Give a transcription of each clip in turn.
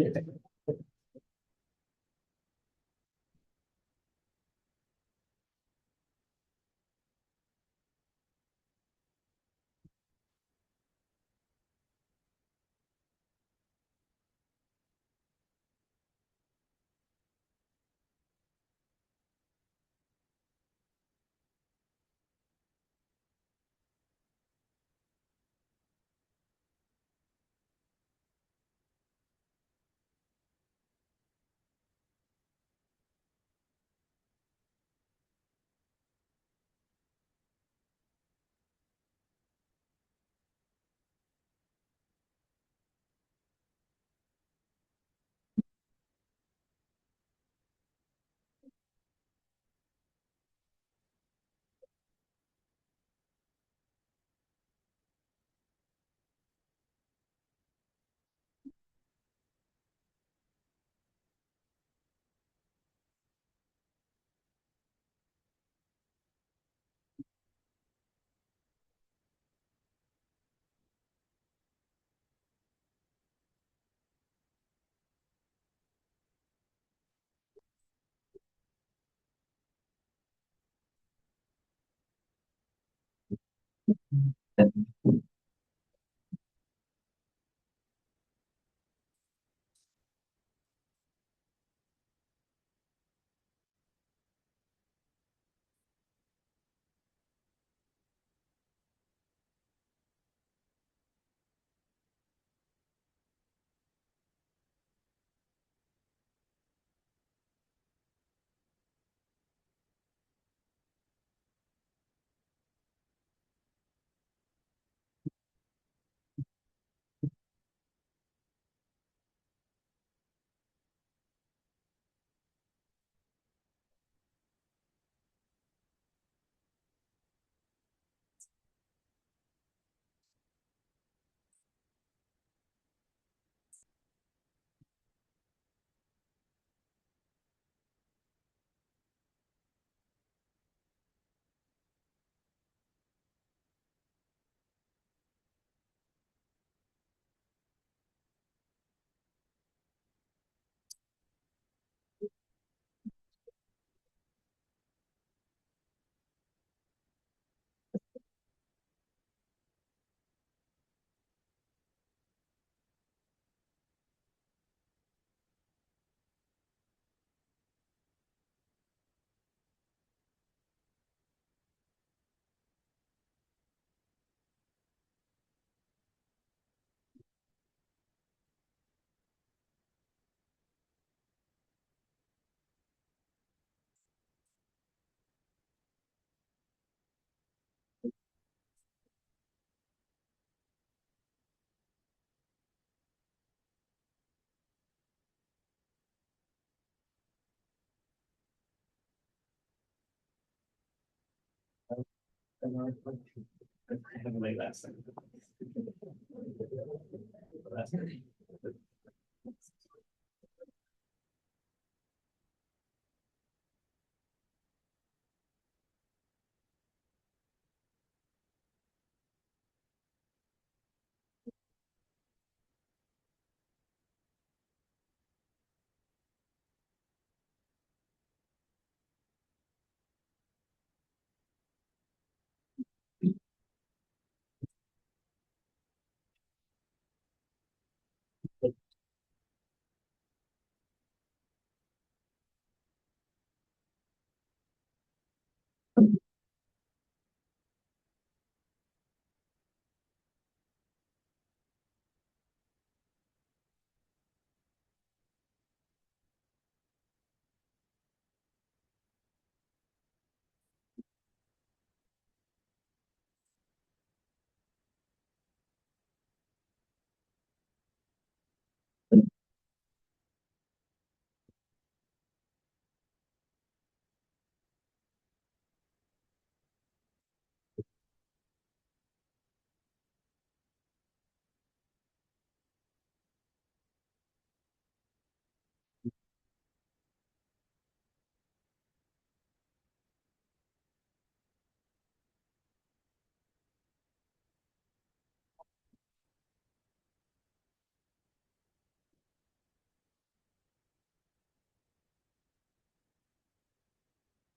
I have late last time.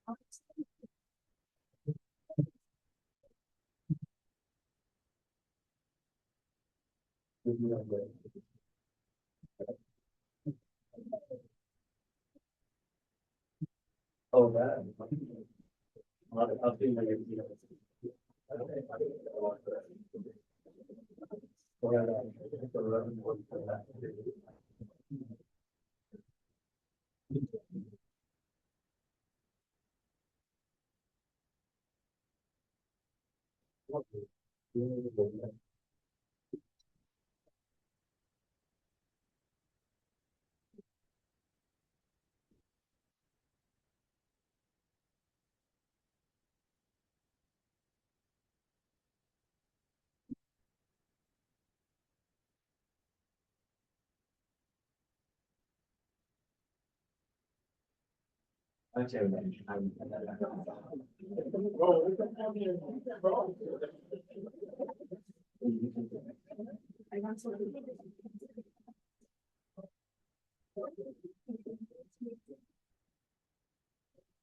Oh, that. I'll do my,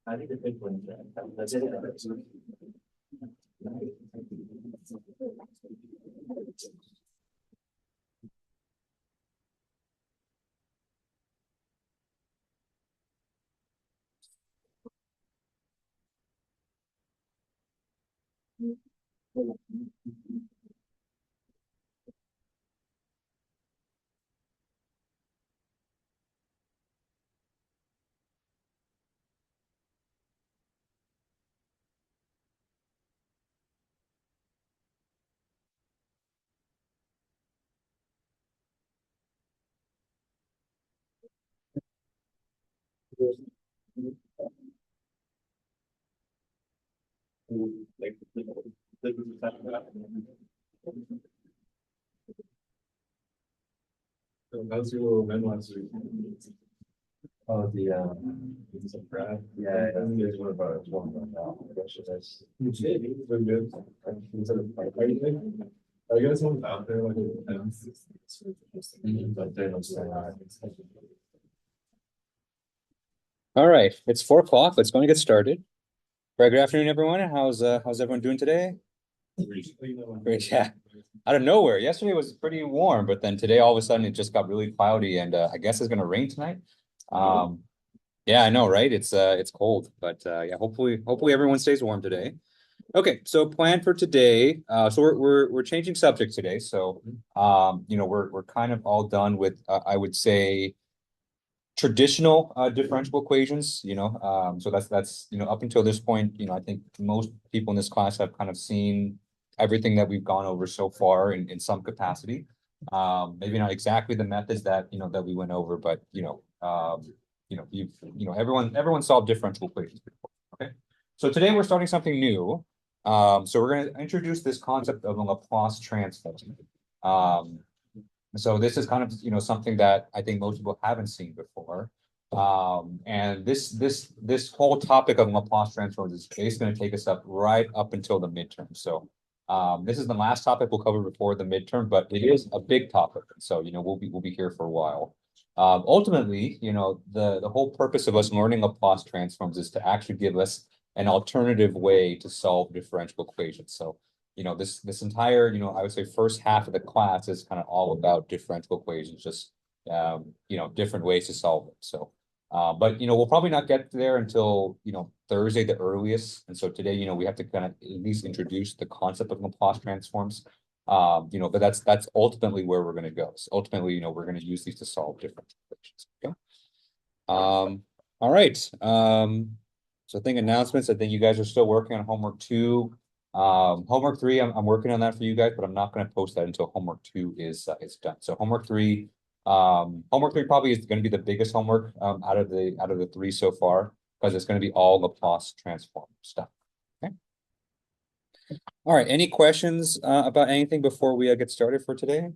I think the big one. That's it. Like, so how's your little win last week? Oh, it's a Brad. Yeah, I think there's one about one right now. I guess it's been good. Instead of anything, I guess one's out there like but they don't say All right, it's 4 o'clock. Let's go and get started. Good afternoon, everyone. How's everyone doing today? Great, yeah. Out of nowhere. Yesterday was pretty warm, but then today all of a sudden it just got really cloudy, and I guess it's gonna rain tonight. Yeah, I know, right? It's cold, but yeah, hopefully everyone stays warm today. Okay, so plan for today. So we're changing subjects today. So we're kind of all done with I would say traditional differential equations, so that's up until this point, I think most people in this class have kind of seen everything that we've gone over so far in some capacity. Maybe not exactly the methods that that we went over, but everyone solved differential equations before. Okay, so today we're starting something new. So we're going to introduce this concept of a Laplace transform. Um, so this is kind of, something that I think most people haven't seen before. And this whole topic of Laplace transforms is basically going to take us up right up until the midterm. So this is the last topic we'll cover before the midterm, but it is a big topic. So, we'll be here for a while. Ultimately, the whole purpose of us learning Laplace transforms is to actually give us an alternative way to solve differential equations. So this entire, I would say first half of the class is kind of all about differential equations, just, different ways to solve them. So, but, we'll probably not get there until, Thursday, the earliest. And so today, we have to kind of at least introduce the concept of Laplace transforms. But that's ultimately where we're going to go. So ultimately, we're going to use these to solve differential equations. Okay. All right. So I think announcements, I think you guys are still working on homework 2. Homework 3, I'm working on that for you guys, but I'm not going to post that until homework 2 is done. So homework 3 probably is going to be the biggest homework out of the 3 so far, because it's going to be all Laplace transform stuff. Okay. All right. Any questions about anything before we get started for today?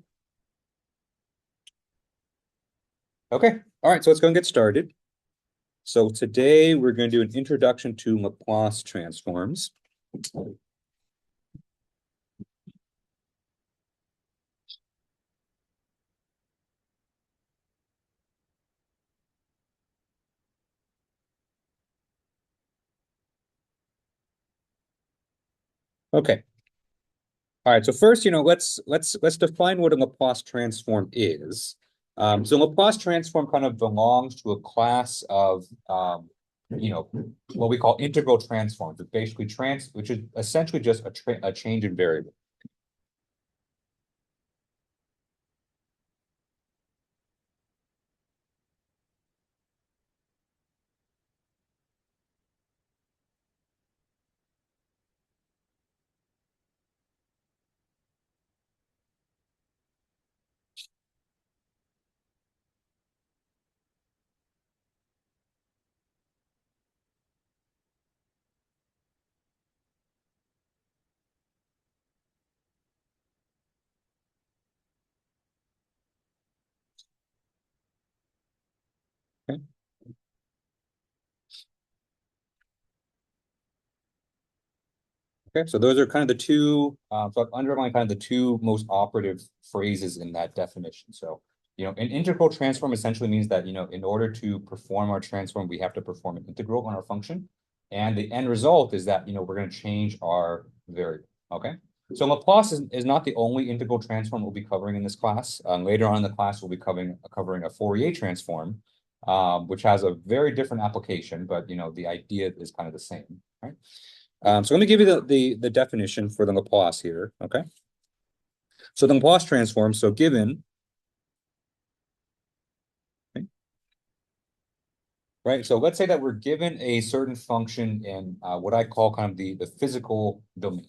Okay. All right. So let's go and get started. So today we're going to do an introduction to Laplace transforms. Okay. All right. So first, let's define what a Laplace transform is. So Laplace transform kind of belongs to a class of what we call integral transforms. It's basically which is essentially just a change in variable. Okay. Okay, so those are kind of the two, so I've underlined kind of the two most operative phrases in that definition. So, an integral transform essentially means that, in order to perform our transform, we have to perform an integral on our function. And the end result is that, we're going to change our variable, okay? So Laplace is not the only integral transform we'll be covering in this class. Later on in the class, we'll be covering a Fourier transform, which has a very different application, but, the idea is kind of the same, right? So let me give you the definition for the Laplace here, okay? So the Laplace transform, so given, okay, right? So let's say that we're given a certain function in what I call kind of the physical domain.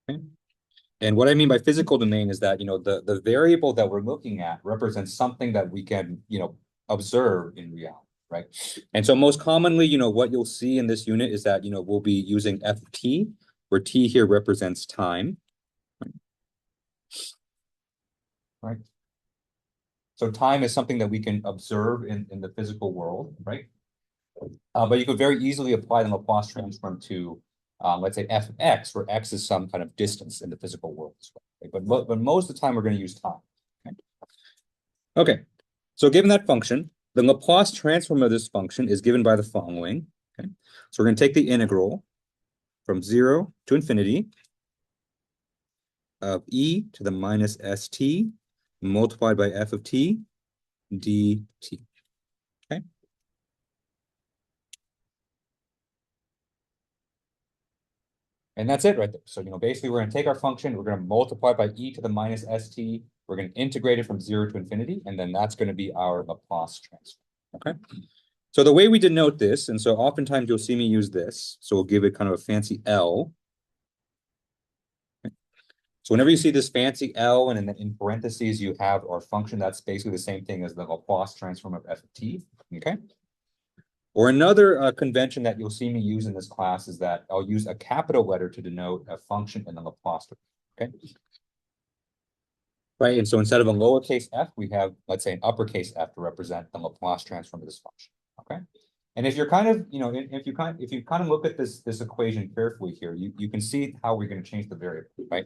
Okay? And what I mean by physical domain is that, the variable that we're looking at represents something that we can, observe in reality. Right. And so most commonly, what you'll see in this unit is that, we'll be using ft, where t here represents time. Right. So time is something that we can observe in the physical world, right? But you could very easily apply the Laplace transform to, let's say, fx, where x is some kind of distance in the physical world as well. Right? But most of the time, we're going to use time. Okay. So given that function, the Laplace transform of this function is given by the following. Okay. So we're going to take the integral from 0 to infinity of e to the minus st multiplied by f of t dt. Okay. And that's it right there. So, basically we're going to take our function, we're going to multiply by e to the minus st, we're going to integrate it from 0 to infinity, and then that's going to be our Laplace transform. Okay. So the way we denote this, and so oftentimes you'll see me use this, so we'll give it kind of a fancy L. Okay. So whenever you see this fancy L, and then in parentheses you have our function, that's basically the same thing as the Laplace transform of f of t. Okay. Or another convention that you'll see me use in this class is that I'll use a capital letter to denote a function in the Laplace. Okay. Right. And so instead of a lowercase f, we have, let's say, an uppercase f to represent the Laplace transform of this function. Okay. And if you're kind of, if you kind of look at this equation carefully here, you can see how we're going to change the variable, right?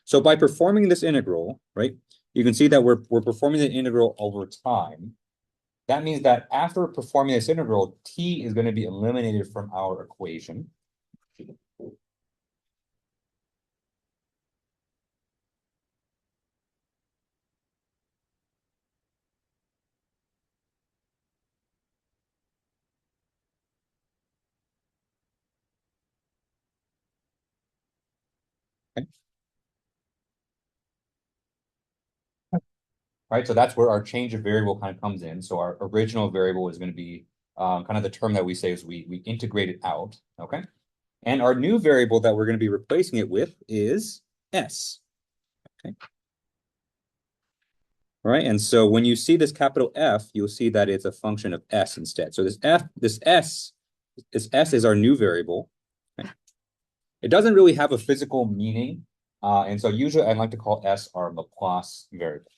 So by performing this integral, right, you can see that we're performing the integral over time. That means that after performing this integral, t is going to be eliminated from our equation. Okay. Right, so that's where our change of variable kind of comes in. So our original variable is going to be kind of the term that we say is we integrate it out, okay? And our new variable that we're going to be replacing it with is s. Okay. All right, and so when you see this capital F, you'll see that it's a function of s instead. So this s is our new variable. Okay. It doesn't really have a physical meaning, and so usually I like to call s our Laplace variable.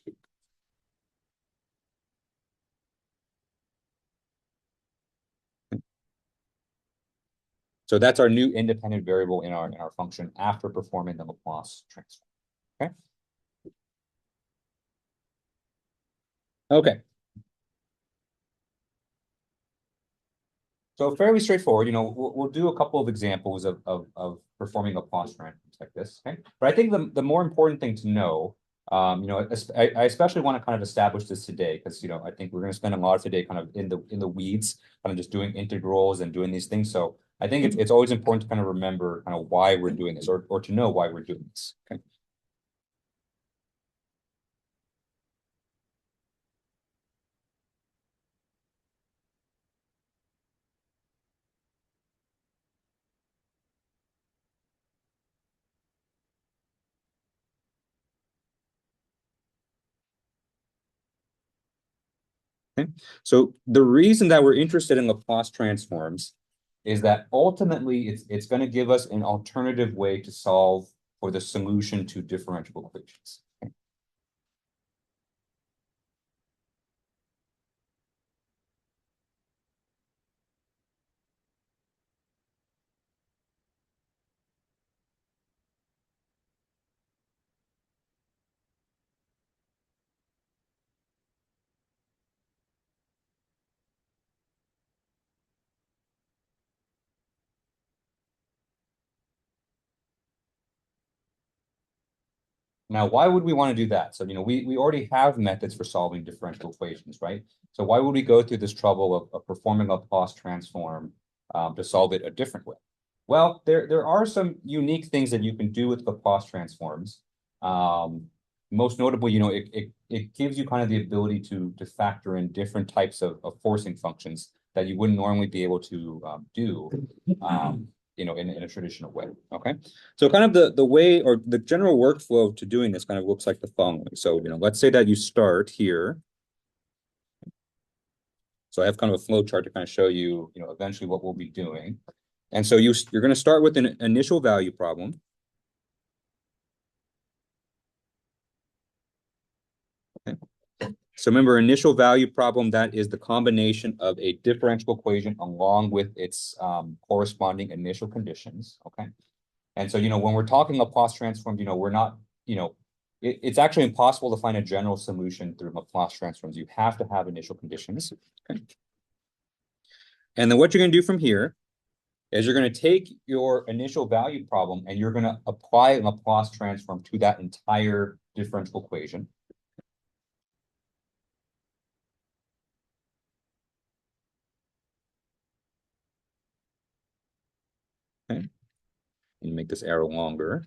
So that's our new independent variable in our function after performing the Laplace transform. Okay. Okay. So fairly straightforward, we'll do a couple of examples of performing Laplace transforms like this, okay? But I think the more important thing to know, I especially want to kind of establish this today because, I think we're going to spend a lot of today kind of in the weeds, kind of just doing integrals and doing these things. So I think it's always important to kind of remember kind of why we're doing this or to know why we're doing this, okay? Okay. So the reason that we're interested in Laplace transforms is that ultimately it's going to give us an alternative way to solve for the solution to differential equations. Okay. Now, why would we want to do that? So, we already have methods for solving differential equations, right? So why would we go through this trouble of performing a Laplace transform to solve it a different way? Well, there are some unique things that you can do with Laplace transforms. Um, Most notably, it gives you kind of the ability to factor in different types of forcing functions that you wouldn't normally be able to do. In a traditional way. Okay. So kind of the way or the general workflow to doing this kind of looks like the following. So, let's say that you start here. So I have kind of a flow chart to kind of show you, eventually what we'll be doing. And so you're going to start with an initial value problem. Okay. So remember, initial value problem, that is the combination of a differential equation along with its corresponding initial conditions. Okay. And so, when we're talking Laplace transforms, we're not, it's actually impossible to find a general solution through Laplace transforms. You have to have initial conditions. Okay. And then what you're going to do from here is you're going to take your initial value problem and you're going to apply a Laplace transform to that entire differential equation. Okay. And make this arrow longer.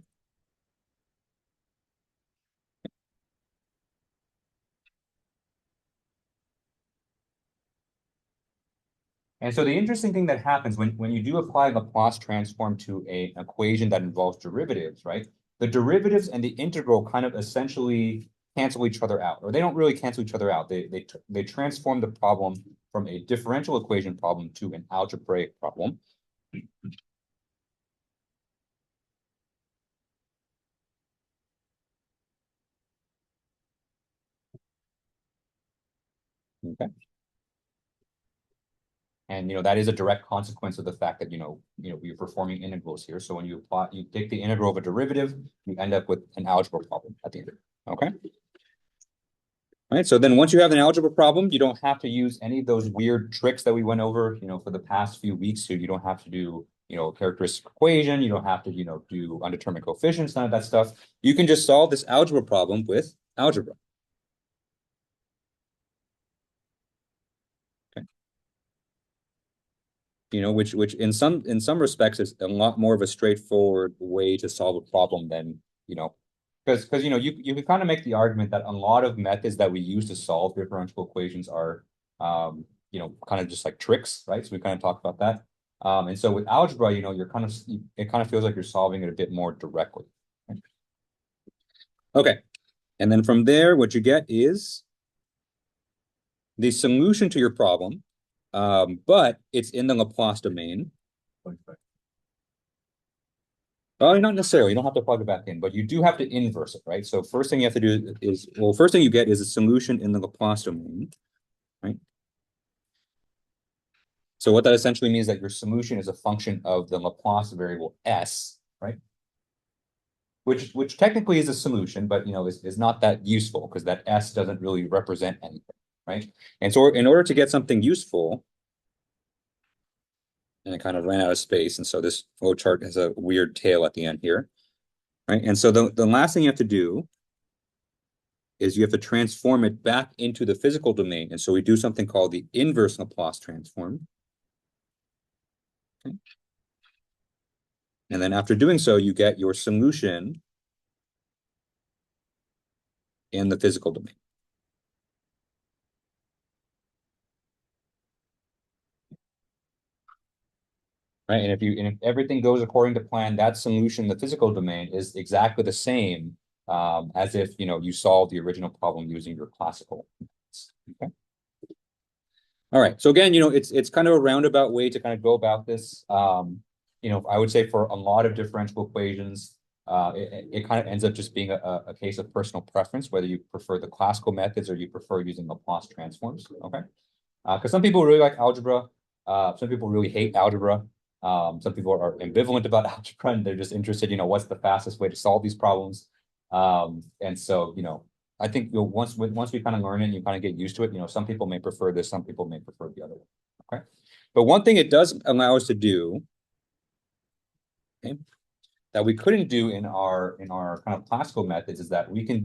And so the interesting thing that happens when you do apply Laplace transform to an equation that involves derivatives, right? The derivatives and the integral kind of essentially cancel each other out, or they don't really cancel each other out. They transform the problem from a differential equation problem to an algebraic problem. Okay. And that is a direct consequence of the fact that we're performing integrals here. So when you take the integral of a derivative, you end up with an algebra problem at the end. Okay. All right. So then once you have an algebra problem, you don't have to use any of those weird tricks that we went over, for the past few weeks. So you don't have to do, a characteristic equation. You don't have to, do undetermined coefficients, none of that stuff. You can just solve this algebra problem with algebra. Which in some respects is a lot more of a straightforward way to solve a problem than, because you can kind of make the argument that a lot of methods that we use to solve differential equations are kind of just like tricks, right? So we kind of talked about that. And so with algebra, it kind of feels like you're solving it a bit more directly. Okay. And then from there, what you get is the solution to your problem, but it's in the Laplace domain. Not necessarily. You don't have to plug it back in, but you do have to inverse it, right? So first thing you have to do is, first thing you get is a solution in the Laplace domain, right? So what that essentially means is that your solution is a function of the Laplace variable s, right? Which technically is a solution, but is not that useful because that s doesn't really represent anything. right? And so in order to get something useful, and it kind of ran out of space, and so this flow chart has a weird tail at the end here, right? And so the last thing you have to do is you have to transform it back into the physical domain. And so we do something called the inverse Laplace transform. Okay. And then after doing so, you get your solution in the physical domain. Right. And if everything goes according to plan, that solution in the physical domain is exactly the same as if you solved the original problem using your classical methods. Okay. All right. So again, it's kind of a roundabout way to kind of go about this. I would say for a lot of differential equations, it kind of ends up just being a case of personal preference, whether you prefer the classical methods or you prefer using Laplace transforms. Okay. Because some people really like algebra. Some people really hate algebra. Some people are ambivalent about algebra and they're just interested, what's the fastest way to solve these problems. And so, I think once we kind of learn it and you kind of get used to it, some people may prefer this, some people may prefer the other one. Okay. But one thing it does allow us to do, okay, that we couldn't do in our kind of classical methods is that we can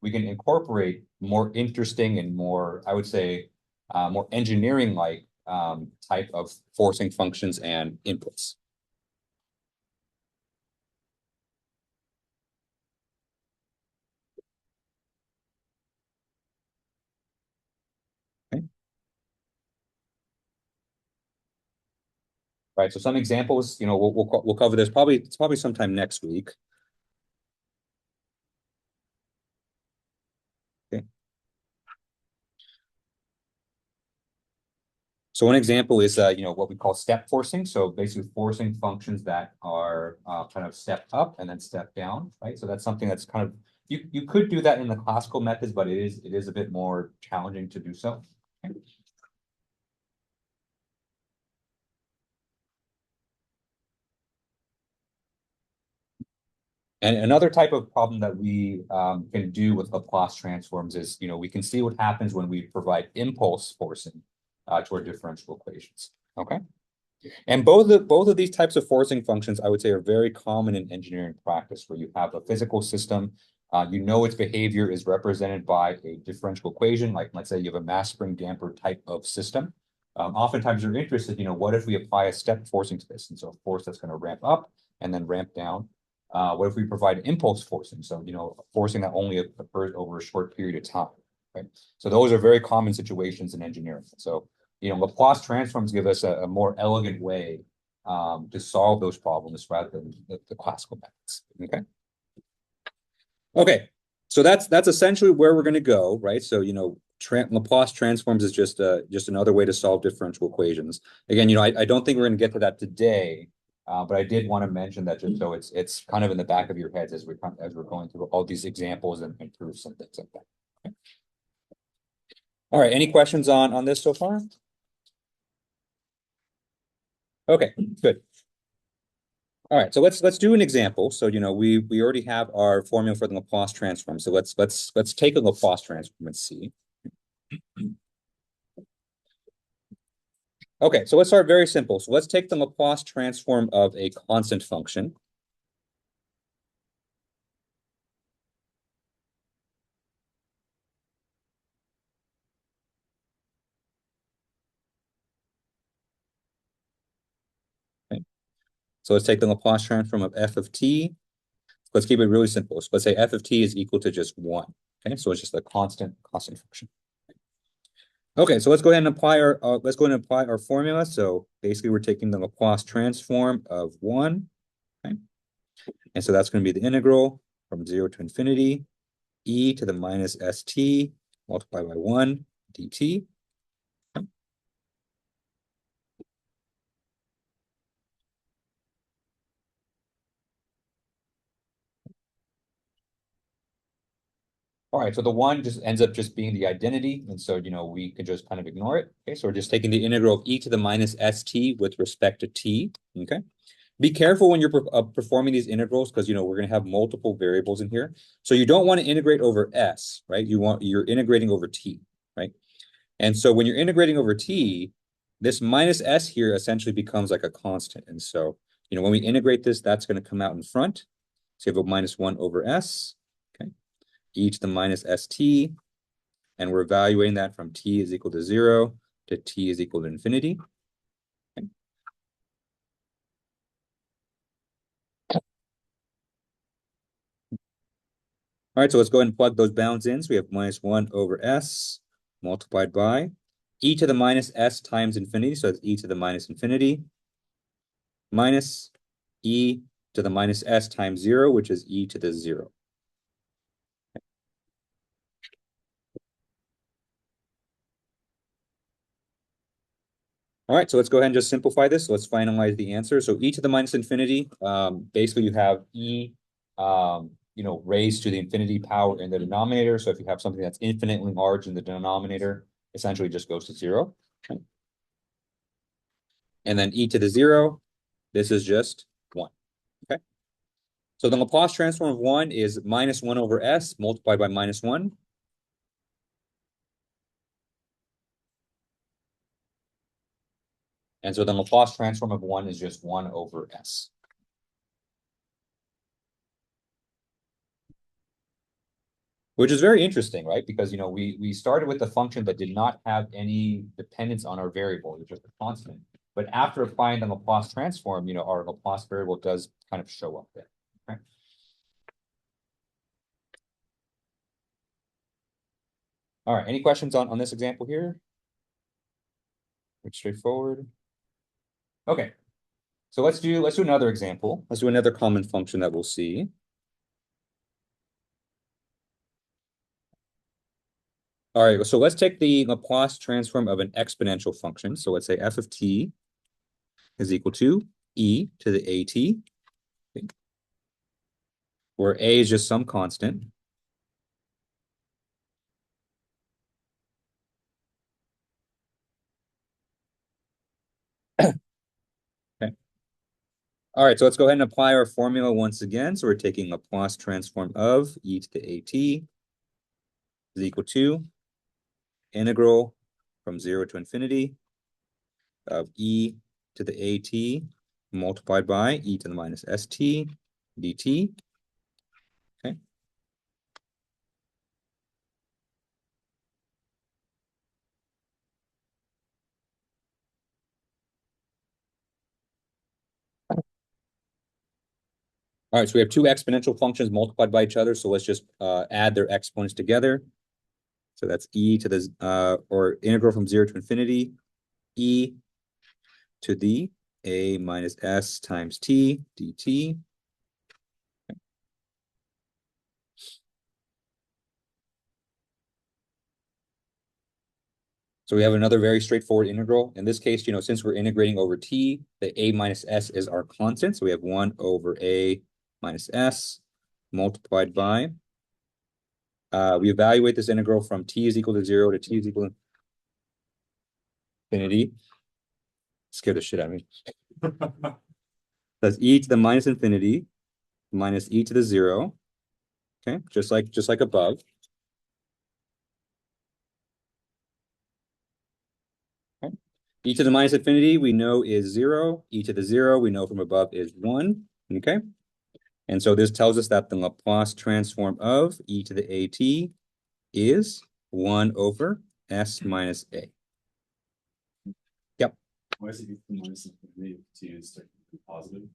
incorporate more interesting and more, I would say, more engineering-like type of forcing functions and inputs. Okay. Right. So some examples, we'll cover this probably sometime next week. Okay. So one example is, what we call step forcing. So basically forcing functions that are kind of step up and then step down, right? So that's something that's kind of, you could do that in the classical methods, but it is a bit more challenging to do so. Okay. And another type of problem that we can do with Laplace transforms is, we can see what happens when we provide impulse forcing to our differential equations. Okay. And both of these types of forcing functions, I would say, are very common in engineering practice, where you have a physical system, its behavior is represented by a differential equation, like let's say you have a mass spring damper type of system. Oftentimes you're interested, what if we apply a step forcing to this? And so a force that's going to ramp up and then ramp down. What if we provide impulse forcing? So, forcing that only occurs over a short period of time, right? So those are very common situations in engineering. So, Laplace transforms give us a more elegant way to solve those problems rather than the classical methods. Okay. Okay. So that's essentially where we're going to go, right? So, Laplace transforms is just another way to solve differential equations. Again, I don't think we're going to get to that today, but I did want to mention that just so it's kind of in the back of your heads as we're going through all these examples and proofs and things like that. Okay. All right. Any questions on this so far? Okay, good. All right, so let's do an example. So we already have our formula for the Laplace transform. So let's take a Laplace transform and see. Okay, so let's start very simple. So let's take the Laplace transform of a constant function. Okay. So let's take the Laplace transform of f of t. Let's keep it really simple. So let's say f of t is equal to just 1. Okay, so it's just a constant function. Okay, so let's go ahead and apply our formula. So basically, we're taking the Laplace transform of 1. Okay, and so that's going to be the integral from 0 to infinity, e to the minus st multiplied by 1 dt. All right, so the 1 just ends up just being the identity. And so, we can just kind of ignore it. Okay, so we're just taking the integral of e to the minus st with respect to t. Okay. Be careful when you're performing these integrals because, we're going to have multiple variables in here. So you don't want to integrate over s, right? You're integrating over t, right? And so when you're integrating over t, this minus s here essentially becomes like a constant. And so, when we integrate this, that's going to come out in front. So you have a minus 1 over s, okay, e to the minus st, and we're evaluating that from t is equal to 0 to t is equal to infinity. Okay. All right, so let's go ahead and plug those bounds in. So we have minus 1 over s multiplied by e to the minus s times infinity. So that's e to the minus infinity minus e to the minus s times 0, which is e to the 0. All right, so let's go ahead and just simplify this. So let's finalize the answer. So e to the minus infinity, basically you have e, raised to the infinity power in the denominator. So if you have something that's infinitely large in the denominator, essentially just goes to 0. Okay. And then e to the 0, this is just 1. Okay. So the Laplace transform of 1 is minus 1 over s multiplied by minus 1. And so the Laplace transform of 1 is just 1 over s. Which is very interesting, right? Because, we started with a function that did not have any dependence on our variable, it was just a constant. But after applying the Laplace transform, our Laplace variable does kind of show up there. Okay. All right, any questions on this example here? It's straightforward. Okay, so let's do another example. Let's do another common function that we'll see. All right, so let's take the Laplace transform of an exponential function. So let's say f of t is equal to e to the at, okay, where a is just some constant. Okay. All right, so let's go ahead and apply our formula once again. So we're taking Laplace transform of e to the at is equal to integral from 0 to infinity of e to the at multiplied by e to the minus st dt. Okay. All right, so we have two exponential functions multiplied by each other. So let's just add their exponents together. So that's e to the, or integral from 0 to infinity, e to the a minus s times t dt. So we have another very straightforward integral. In this case, since we're integrating over t, the a minus s is our constant. So we have 1 over a minus s multiplied by, we evaluate this integral from t is equal to 0 to t is equal to infinity. Scared the shit out of me. That's e to the minus infinity minus e to the 0. Okay, just like above. Okay. E to the minus infinity we know is 0. E to the 0 we know from above is 1. Okay. And so this tells us that the Laplace transform of e to the at is 1 over s minus a. Yep. Why is it minus infinity? T is technically positive.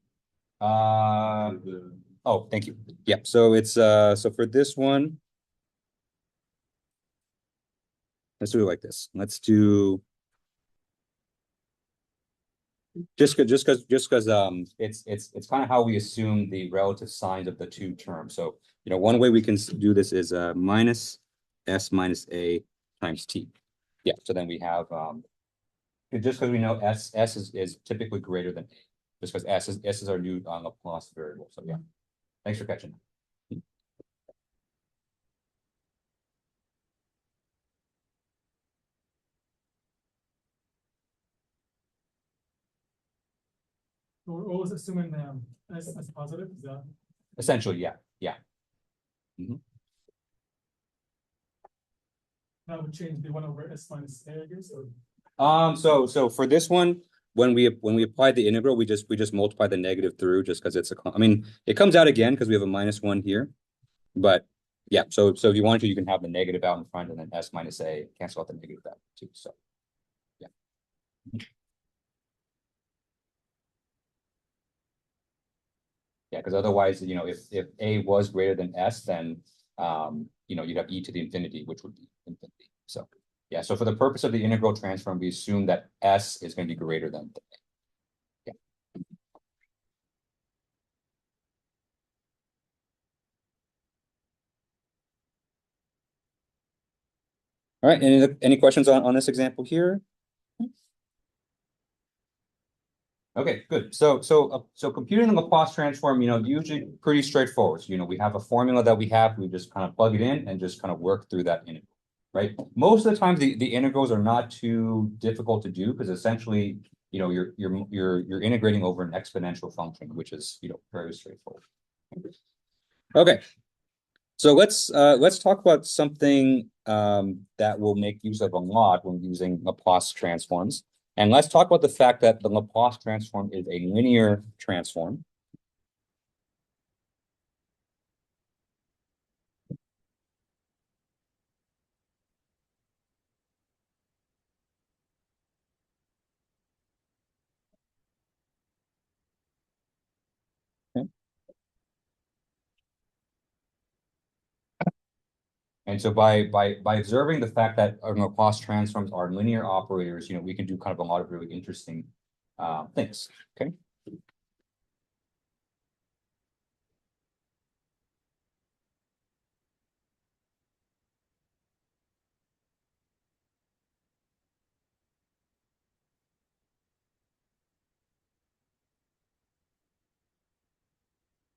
Oh, thank you. Yep. So it's so for this one, let's do it like this. Let's do just because it's kind of how we assume the relative signs of the two terms. So one way we can do this is minus s minus a times t. Yeah. So then we have just because we know s is typically greater than a, just because s is our new Laplace variable. So yeah. Thanks for catching. We're always assuming s as positive. Is that Essentially, yeah. Yeah. that would change the one over S minus A, I guess, or So for this one, when we applied the integral, we just multiply the negative through just because it's I mean, it comes out again because we have a -1 here. But yeah, so if you want to, you can have the negative out in front and then S minus A cancel out the negative out too. So yeah. Yeah, because otherwise, if A was greater than S, then you'd have e to the infinity, which would be infinity. So yeah, so for the purpose of the integral transform, we assume that S is going to be greater than A. Yeah. All right, any questions on this example here? Okay, good. So computing the Laplace transform, usually pretty straightforward. So, we have a formula that we just kind of plug it in and just kind of work through that integral, right? Most of the time, the integrals are not too difficult to do because essentially, you're integrating over an exponential function, which is very straightforward. Okay, so let's talk about something that we'll make use of a lot when using Laplace transforms. And let's talk about the fact that the Laplace transform is a linear transform. Okay. And so by observing the fact that Laplace transforms are linear operators, we can do kind of a lot of really interesting things. Okay.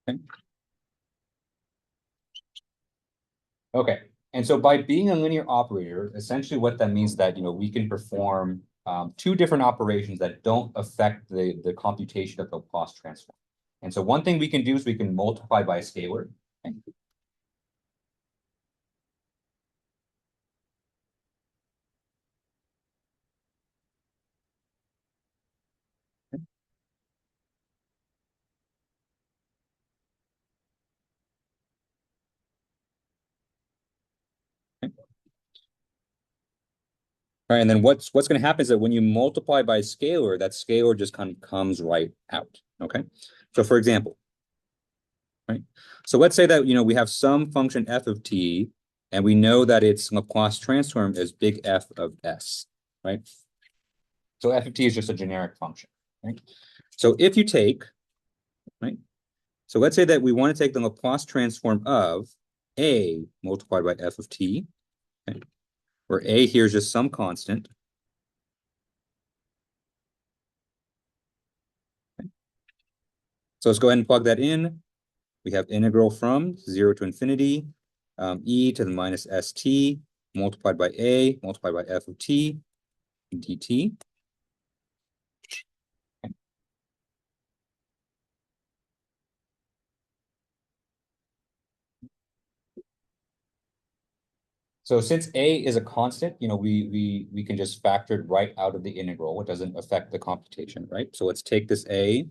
Okay. Okay. And so by being a linear operator, essentially what that means that, we can perform two different operations that don't affect the computation of the Laplace transform. And so one thing we can do is we can multiply by a scalar. Okay. All right, and then what's going to happen is that when you multiply by a scalar, that scalar just kind of comes right out. Okay, so for example, right? So let's say that we have some function f of t, and we know that its Laplace transform is big F of s, right? So f of t is just a generic function, right? So if you take, right? So let's say that we want to take the Laplace transform of a multiplied by f of t, okay? Where a here is just some constant. So let's go ahead and plug that in. We have integral from 0 to infinity, e to the minus st multiplied by a multiplied by f of t dt. So since a is a constant, we can just factor it right out of the integral. It doesn't affect the computation, right? So let's take this a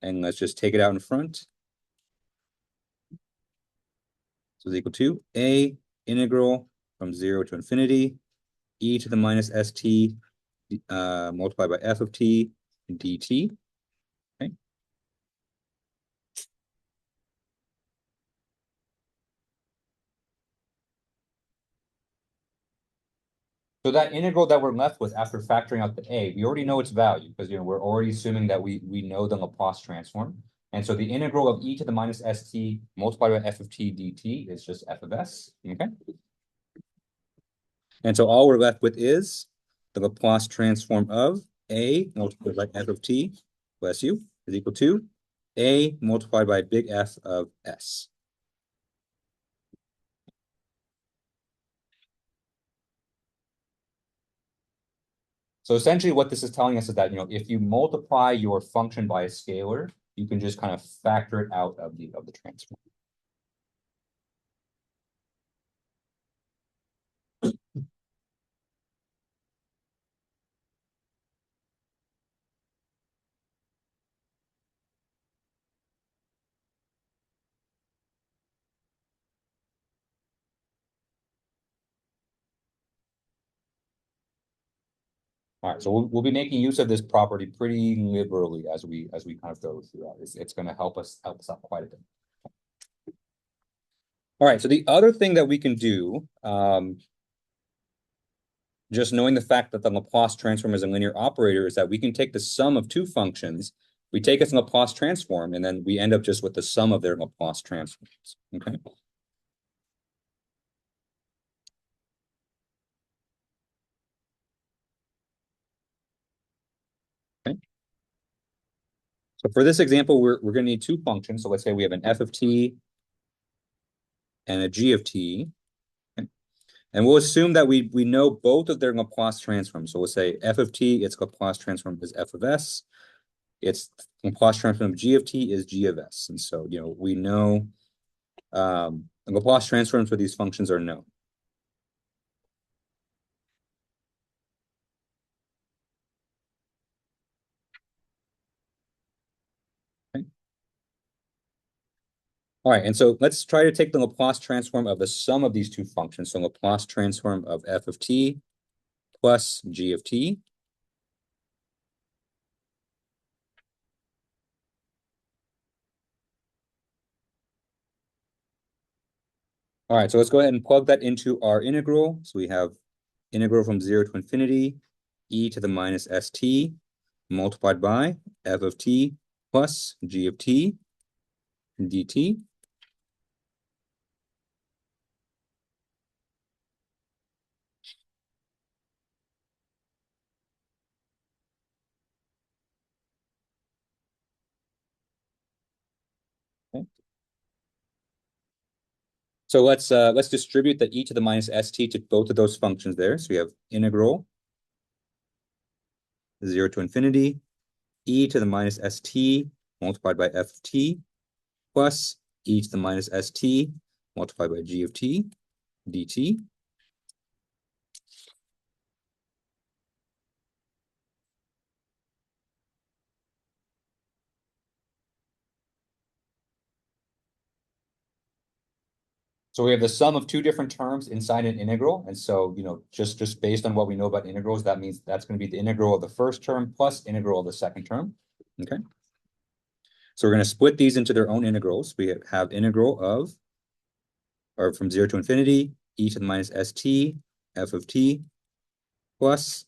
and let's just take it out in front. So it's equal to a integral from 0 to infinity, e to the minus st multiplied by f of t dt. Okay. So that integral that we're left with after factoring out the a, we already know its value because we're already assuming that we know the Laplace transform. And so the integral of e to the minus st multiplied by f of t dt is just f of s. Okay. And so all we're left with is the Laplace transform of a multiplied by f of t, bless you, is equal to a multiplied by big F of s. So essentially what this is telling us is that, if you multiply your function by a scalar, you can just kind of factor it out of the transform. All right, so we'll be making use of this property pretty liberally as we kind of go through that. It's going to help us out quite a bit. All right, so the other thing that we can do, just knowing the fact that the Laplace transform is a linear operator, is that we can take the sum of two functions, we take its Laplace transform, and then we end up just with the sum of their Laplace transforms. Okay. Okay. So for this example, we're going to need two functions. So let's say we have an f of t and a g of t. Okay. And we'll assume that we know both of their Laplace transforms. So we'll say f of t, its Laplace transform is f of s. Its Laplace transform of g of t is g of s. And so, we know the Laplace transforms for these functions are known. Okay. All right, and so let's try to take the Laplace transform of the sum of these two functions. So Laplace transform of f of t plus g of t. All right, so let's go ahead and plug that into our integral. So we have integral from 0 to infinity, e to the minus st multiplied by f of t plus g of t dt. Okay. So let's distribute the e to the minus st to both of those functions there. So we have integral 0 to infinity, e to the minus st multiplied by f of t plus e to the minus st multiplied by g of t dt. So we have the sum of two different terms inside an integral. And so, just based on what we know about integrals, that means that's going to be the integral of the first term plus integral of the second term. Okay. So we're going to split these into their own integrals. We have integral of, or from 0 to infinity, e to the minus st, f of t, plus,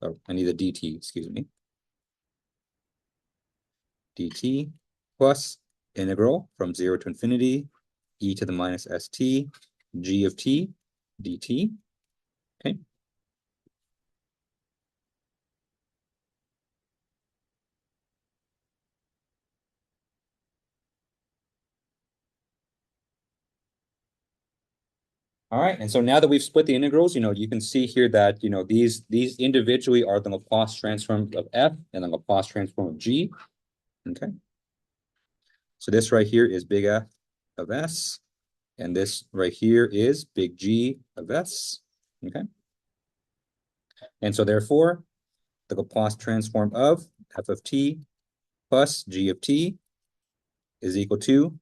oh, I need a dt, excuse me. dt plus integral from 0 to infinity, e to the minus st, g of t, dt. Okay. All right, and so now that we've split the integrals, you can see here that, these individually are the Laplace transform of f and the Laplace transform of g. Okay. So this right here is big F of s, and this right here is big G of s. Okay. And so therefore, the Laplace transform of f of t plus g of t is equal to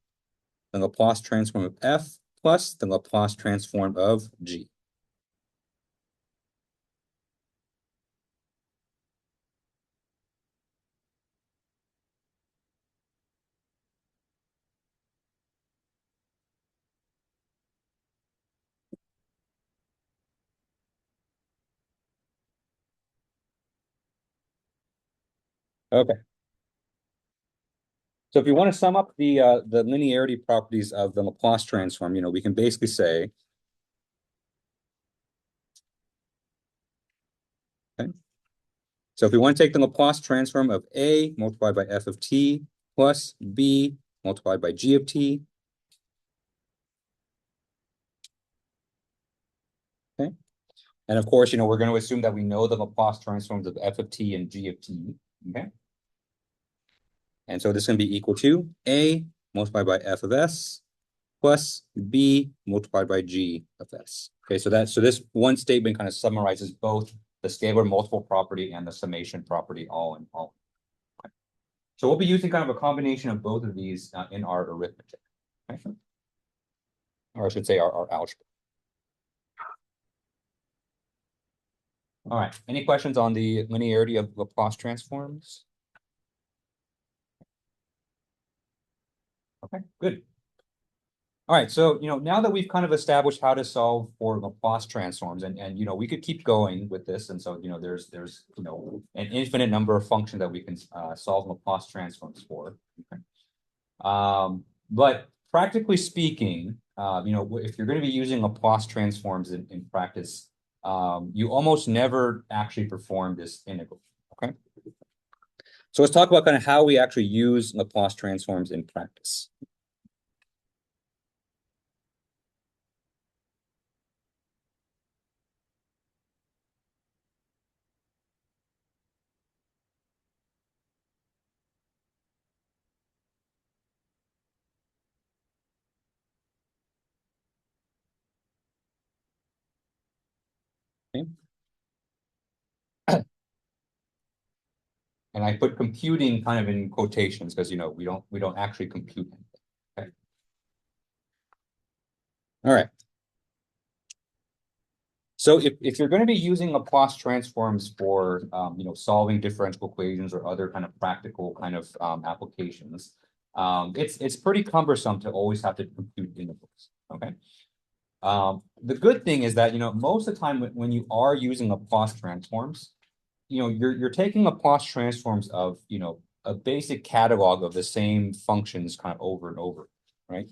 the Laplace transform of f plus the Laplace transform of g. Okay. So if you want to sum up the linearity properties of the Laplace transform, we can basically say, okay. So if we want to take the Laplace transform of A multiplied by f of t plus B multiplied by g of t. Okay. And of course, we're going to assume that we know the Laplace transforms of f of t and g of t. Okay. And so this is going to be equal to A multiplied by f of s plus B multiplied by g of s. Okay, so this one statement kind of summarizes both the scalar multiple property and the summation property all in all. Okay. So we'll be using kind of a combination of both of these in our arithmetic. Okay. Or I should say our algebra. All right, any questions on the linearity of Laplace transforms? Okay, good. All right, so now that we've kind of established how to solve for Laplace transforms, and we could keep going with this, and so there's an infinite number of functions that we can solve Laplace transforms for. Okay. But practically speaking, if you're going to be using Laplace transforms in practice, you almost never actually perform this integral. Okay. So let's talk about kind of how we actually use Laplace transforms in practice. Okay. And I put computing kind of in quotations because we don't actually compute anything. Okay. All right. So if you're going to be using Laplace transforms for solving differential equations or other kind of practical kind of applications, it's pretty cumbersome to always have to compute integrals. Okay. The good thing is that most of the time when you are using Laplace transforms, you're taking Laplace transforms of a basic catalog of the same functions kind of over and over, right?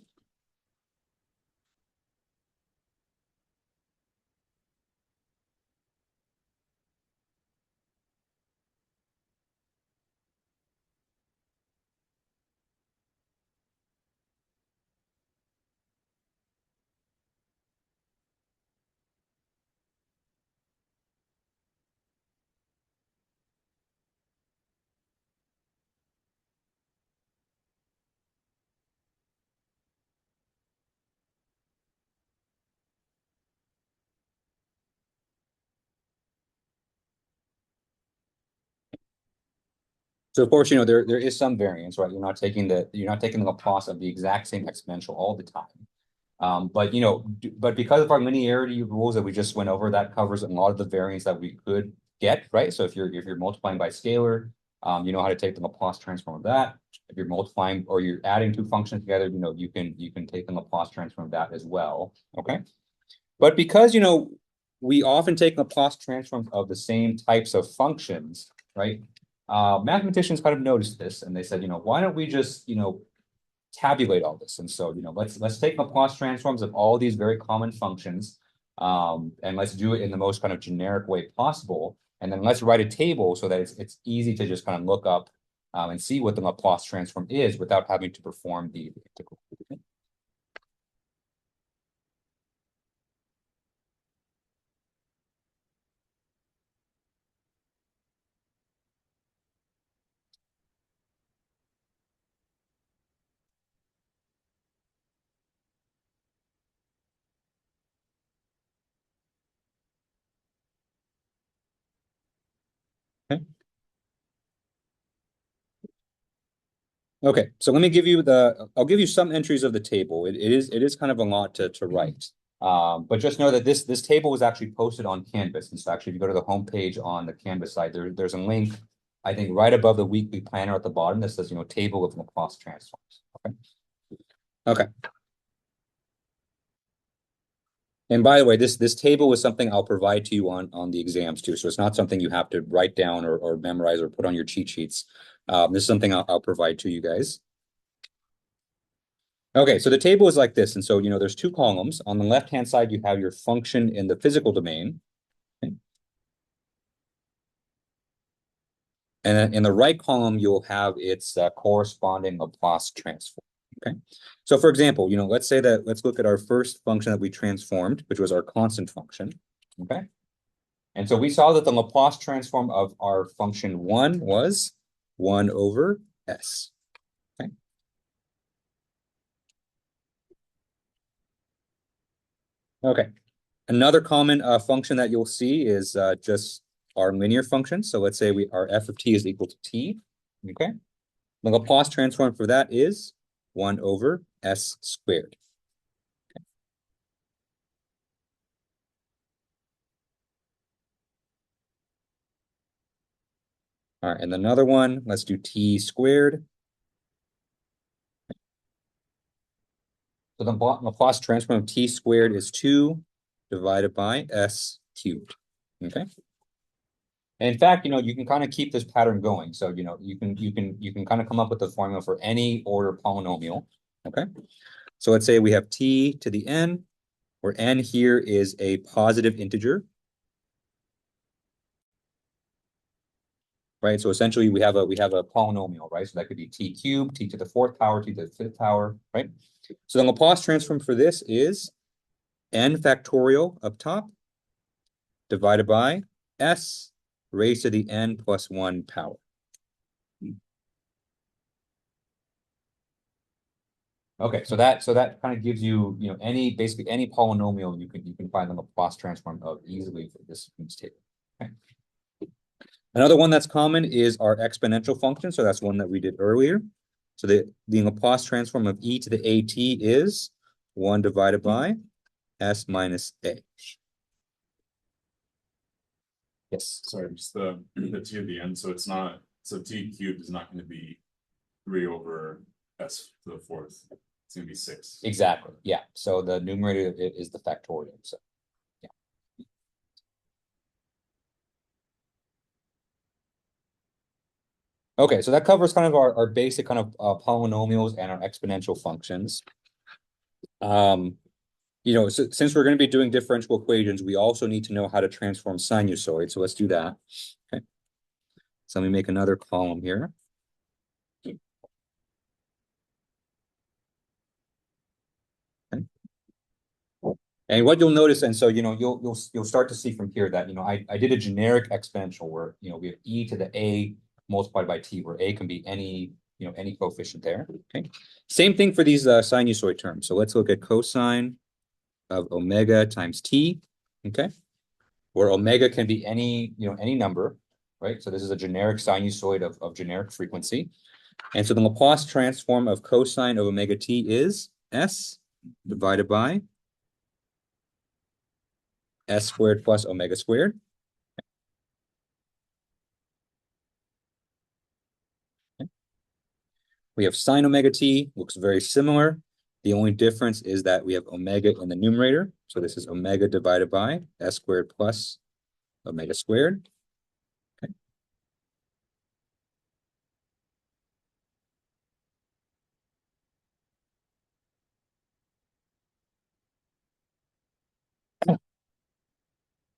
So of course, there is some variance, right? You're not taking the Laplace of the exact same exponential all the time. But because of our linearity rules that we just went over, that covers a lot of the variance that we could get, right? So if you're multiplying by scalar, you know how to take the Laplace transform of that. If you're multiplying or you're adding two functions together, you can take the Laplace transform of that as well. Okay. But because we often take Laplace transforms of the same types of functions, right? Mathematicians kind of noticed this, and they said, why don't we just tabulate all this? And so let's take Laplace transforms of all these very common functions, and let's do it in the most kind of generic way possible. And then let's write a table so that it's easy to just kind of look up and see what the Laplace transform is without having to perform the integral. Okay. Okay, so let me give you I'll give you some entries of the table. It is kind of a lot to write. But just know that this table was actually posted on Canvas. And so actually, if you go to the homepage on the Canvas site, there's a link, I think, right above the weekly planner at the bottom that says, table of Laplace transforms. Okay. Okay. And by the way, this table is something I'll provide to you on the exams too. So it's not something you have to write down or memorize or put on your cheat sheets. This is something I'll provide to you guys. Okay, so the table is like this. And so, there's two columns. On the left-hand side, you have your function in the physical domain. Okay. And then in the right column, you'll have its corresponding Laplace transform. Okay. So for example, let's look at our first function that we transformed, which was our constant function. Okay. And so we saw that the Laplace transform of our function 1 was 1 over s. Okay. Okay. Another common function that you'll see is just our linear function. So let's say our f of t is equal to t. Okay. The Laplace transform for that is 1 over s squared. Okay. All right, and another one, let's do t squared. So the Laplace transform of t squared is 2 divided by s cubed. Okay. And in fact, you can kind of keep this pattern going. So, you can kind of come up with the formula for any order polynomial. Okay. So let's say we have t to the n, where n here is a positive integer. Right. So essentially we have a polynomial, right? So that could be t cubed, t to the 4th power, t to the 5th power, right? So the Laplace transform for this is n factorial up top divided by s raised to the n plus 1 power. Okay, so that kind of gives you, basically any polynomial you can find the Laplace transform of easily for this table. Okay. Another one that's common is our exponential function. So that's one that we did earlier. So the Laplace transform of e to the at is 1 divided by s minus a. Yes. Sorry, just the t at the end, so it's not, so t cubed is not going to be 3 over s to the 4th. It's going to be 6. Exactly. Yeah. So the numerator is the factorial. So yeah. Okay, so that covers kind of our basic kind of polynomials and our exponential functions. So since we're going to be doing differential equations, we also need to know how to transform sinusoid. So let's do that. Okay. So let me make another column here. Okay. And what you'll notice, and so you'll start to see from here that I did a generic exponential where we have e to the a multiplied by t, where a can be any coefficient there. Okay. Same thing for these sinusoid terms. So let's look at cosine of omega times t. Okay. Where omega can be any number, right? So this is a generic sinusoid of generic frequency. And so the Laplace transform of cosine of omega t is s divided by s squared plus omega squared. Okay. We have sine omega t, looks very similar. The only difference is that we have omega in the numerator. So this is omega divided by s squared plus omega squared. Okay.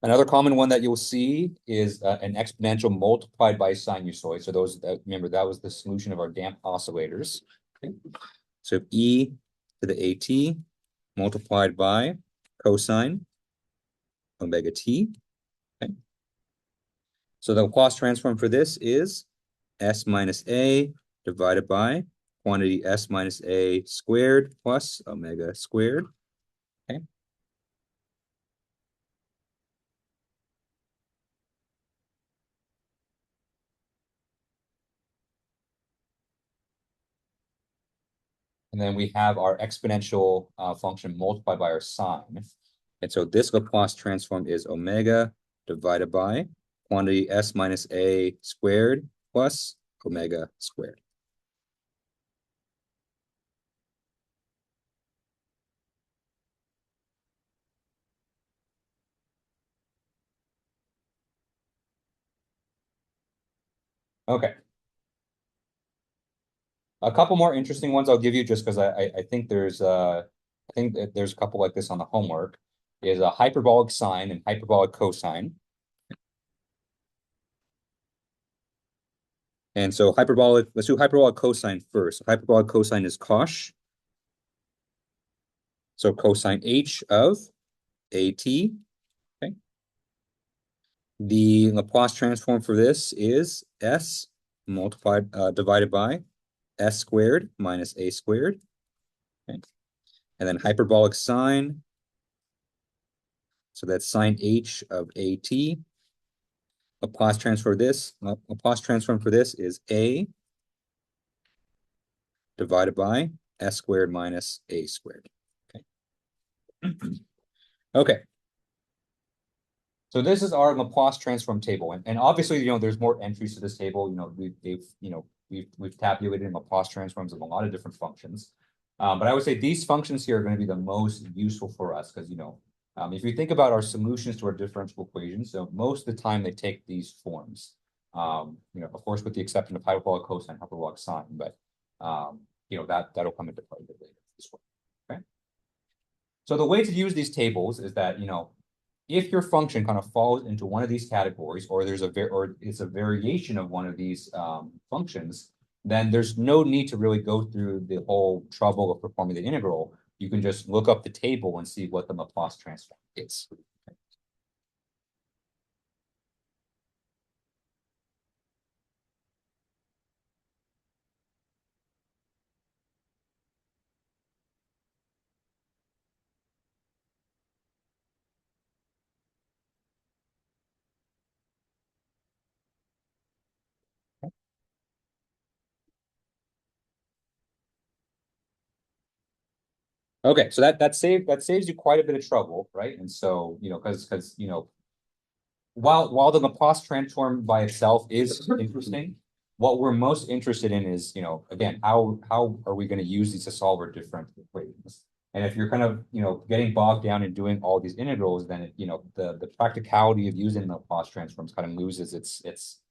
Another common one that you'll see is an exponential multiplied by sinusoid. So remember, that was the solution of our damped oscillators. Okay. So e to the at multiplied by cosine omega t. Okay. So the Laplace transform for this is s minus a divided by quantity s minus a squared plus omega squared. Okay. And then we have our exponential function multiplied by our sine. And so this Laplace transform is omega divided by quantity s minus a squared plus omega squared. Okay. A couple more interesting ones I'll give you just because I think there's a couple like this on the homework, is a hyperbolic sine and hyperbolic cosine. And so let's do hyperbolic cosine first. Hyperbolic cosine is cosh. So cosine h of at. Okay. The Laplace transform for this is s divided by s squared minus a squared. Okay. And then hyperbolic sine. So that's sine h of at. Laplace transform for this is a divided by s squared minus a squared. Okay. Okay. So this is our Laplace transform table, and obviously, there's more entries to this table. We've tabulated in Laplace transforms of a lot of different functions. But I would say these functions here are going to be the most useful for us because, if you think about our solutions to our differential equations, so most of the time they take these forms. Of course, with the exception of hyperbolic cosine, hyperbolic sine, but that'll come into play a bit later this way. Okay. So the way to use these tables is that, if your function kind of falls into one of these categories, or it's a variation of one of these functions, then there's no need to really go through the whole trouble of performing the integral. You can just look up the table and see what the Laplace transform is. Okay, so that saves you quite a bit of trouble, right? And so, because while the Laplace transform by itself is interesting, what we're most interested in is, again, how are we going to use these to solve our different equations? And if you're kind of, getting bogged down in doing all these integrals, then the practicality of using the Laplace transforms kind of loses its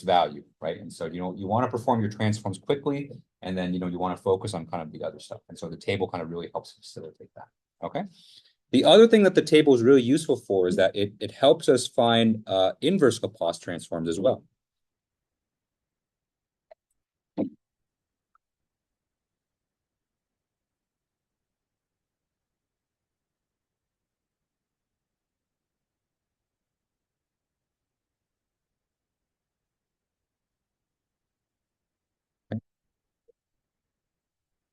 value, right? And so, you want to perform your transforms quickly, and then, you want to focus on kind of the other stuff. And so the table kind of really helps facilitate that. Okay. The other thing that the table is really useful for is that it helps us find inverse Laplace transforms as well.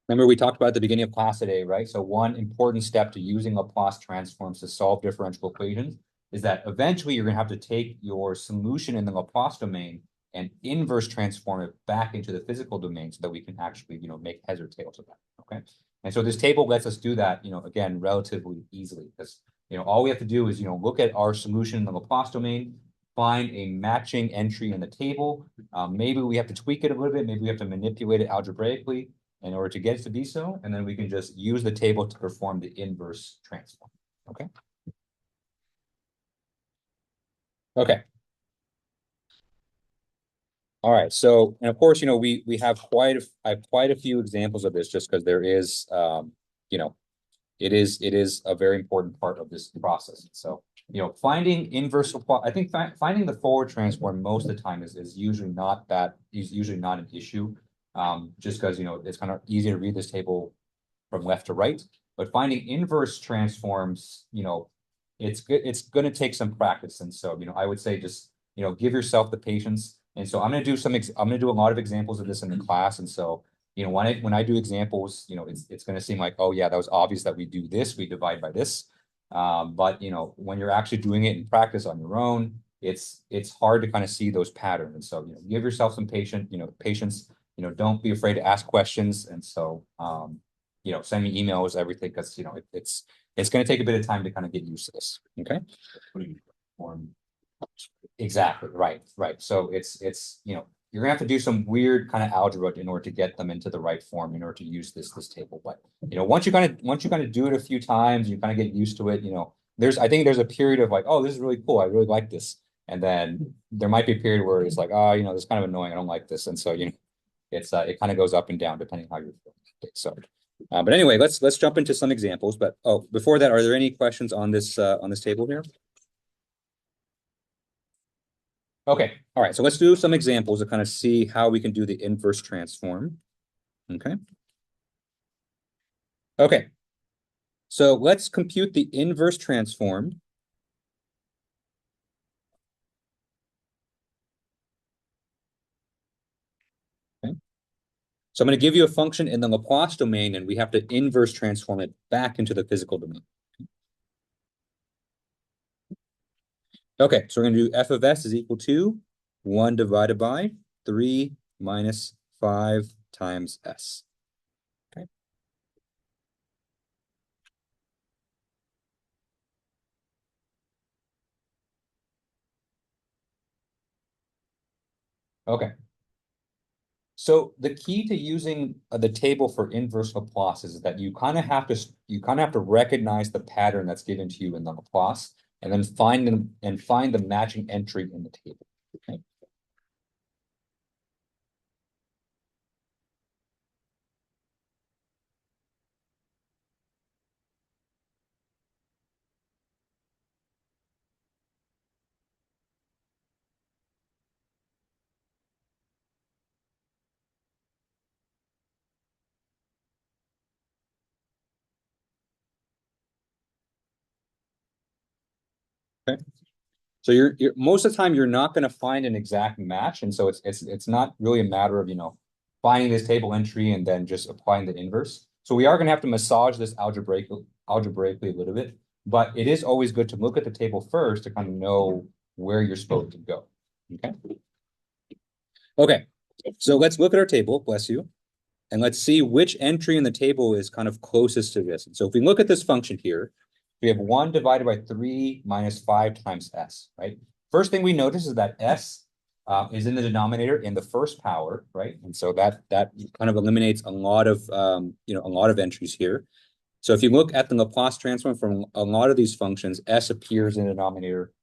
Remember, we talked about at the beginning of class today, right? So one important step to using Laplace transforms to solve differential equations is that eventually you're going to have to take your solution in the Laplace domain and inverse transform it back into the physical domain so that we can actually, make heads or tails of that, okay? And so this table lets us do that, again, relatively easily because, all we have to do is, look at our solution in the Laplace domain, find a matching entry in the table. Maybe we have to tweak it a little bit. Maybe we have to manipulate it algebraically in order to get it to be so, and then we can just use the table to perform the inverse transform, okay? Okay. All right, so, and of course, we have quite a few examples of this just because there is, it is a very important part of this process. So, finding inverse, I think finding the forward transform most of the time is usually not an issue. Just because, it's kind of easy to read this table from left to right, but finding inverse transforms, it's going to take some practice. And so, I would say just, give yourself the patience. And so I'm going to do a lot of examples of this in the class. And so, when I do examples, it's going to seem like, oh yeah, that was obvious that we do this, we divide by this. But, when you're actually doing it in practice on your own, it's hard to kind of see those patterns. And so, give yourself some patience, don't be afraid to ask questions. And so, send me emails, everything, because, it's going to take a bit of time to kind of get used to this. Okay. Exactly. Right. So you're gonna have to do some weird kind of algebra in order to get them into the right form in order to use this table. But, once you kind of do it a few times, you kind of get used to it, I think there's a period of like, oh, this is really cool. I really like this. And then there might be a period where it's like, oh, this is kind of annoying. I don't like this. And so, it kind of goes up and down depending on how you're feeling. So, but anyway, let's jump into some examples. But before that, are there any questions on this table here? Okay, all right. So let's do some examples to kind of see how we can do the inverse transform. Okay. Okay. So let's compute the inverse transform. So I'm going to give you a function in the Laplace domain, and we have to inverse transform it back into the physical domain. Okay, so we're going to do f of s is equal to 1 divided by 3 minus 5 times s. Okay. Okay. So the key to using the table for inverse Laplace is that you kind of have to recognize the pattern that's given to you in the Laplace, and then find the matching entry in the table. Okay. Okay. So you're most of the time you're not going to find an exact match, and so it's not really a matter of finding this table entry and then just applying the inverse. So we are going to have to massage this algebraically a little bit, but it is always good to look at the table first to kind of know where you're supposed to go. Okay. Okay. So let's look at our table, bless you, and let's see which entry in the table is kind of closest to this. And so if we look at this function here, we have 1 divided by 3 minus 5 times s, right? First thing we notice is that s is in the denominator in the first power, right? And so that kind of eliminates a lot of entries here. So if you look at the Laplace transform from a lot of these functions, s appears in the denominator,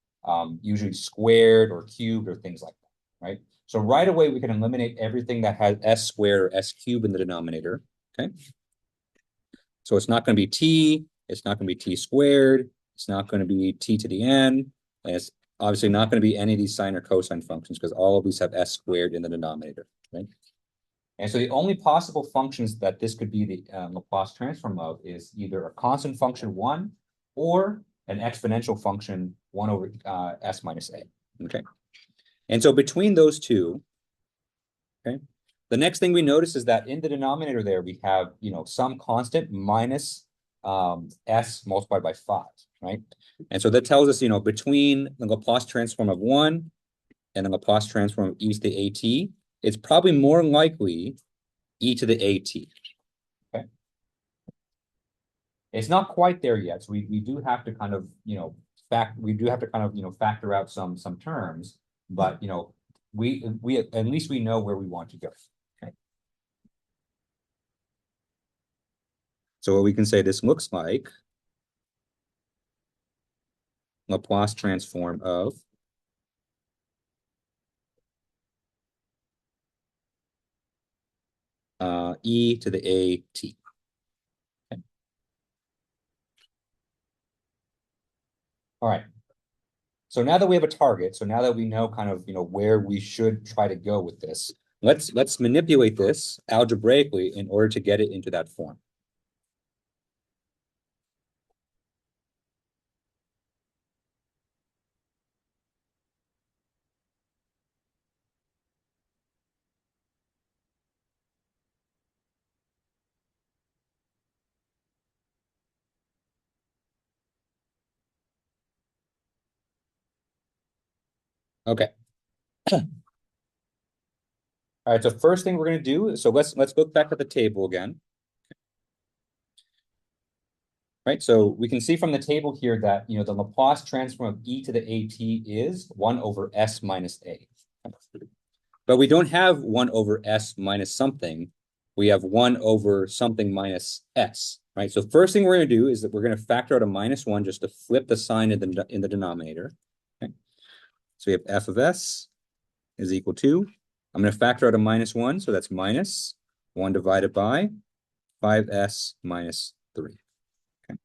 usually squared or cubed or things like that, right? So right away we can eliminate everything that has s squared or s cubed in the denominator. Okay. So it's not going to be t. It's not going to be t squared. It's not going to be t to the n. And it's obviously not going to be any of these sine or cosine functions because all of these have s squared in the denominator, right? And so the only possible functions that this could be the Laplace transform of is either a constant function 1 or an exponential function 1 over s minus a, okay? And so between those two, okay, the next thing we notice is that in the denominator there, we have, some constant minus s multiplied by 5, right? And so that tells us, between the Laplace transform of 1 and the Laplace transform of e to the at, it's probably more likely e to the at. Okay. It's not quite there yet. So we do have to kind of, factor out some terms, but we at least we know where we want to go. Okay. So we can say this looks like Laplace transform of e to the at. Okay. All right. So now that we have a target, so now that we know kind of where we should try to go with this, let's manipulate this algebraically in order to get it into that form. Okay. All right. So first thing we're going to do, so let's look back at the table again. Right. So we can see from the table here that the Laplace transform of e to the at is 1 over s minus a. But we don't have 1 over s minus something. We have 1 over something minus s. Right. So first thing we're going to do is that we're going to factor out a -1 just to flip the sign in the denominator. Okay. So we have f of s is equal to, I'm going to factor out a -1, so that's minus 1 divided by 5s minus 3. Okay.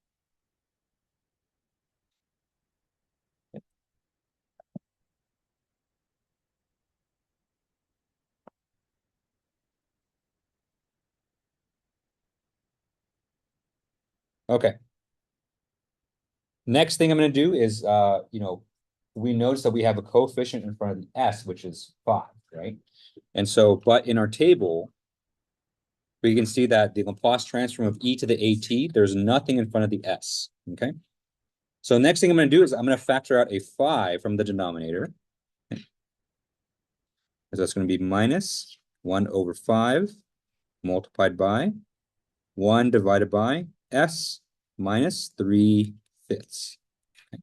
Okay. Next thing I'm going to do is, we notice that we have a coefficient in front of the s, which is 5, right? And so, but in our table, we can see that the Laplace transform of e to the at, there's nothing in front of the s, okay? So next thing I'm going to do is I'm going to factor out a 5 from the denominator. So that's going to be minus 1 over 5 multiplied by 1 divided by s minus 3/5. Okay.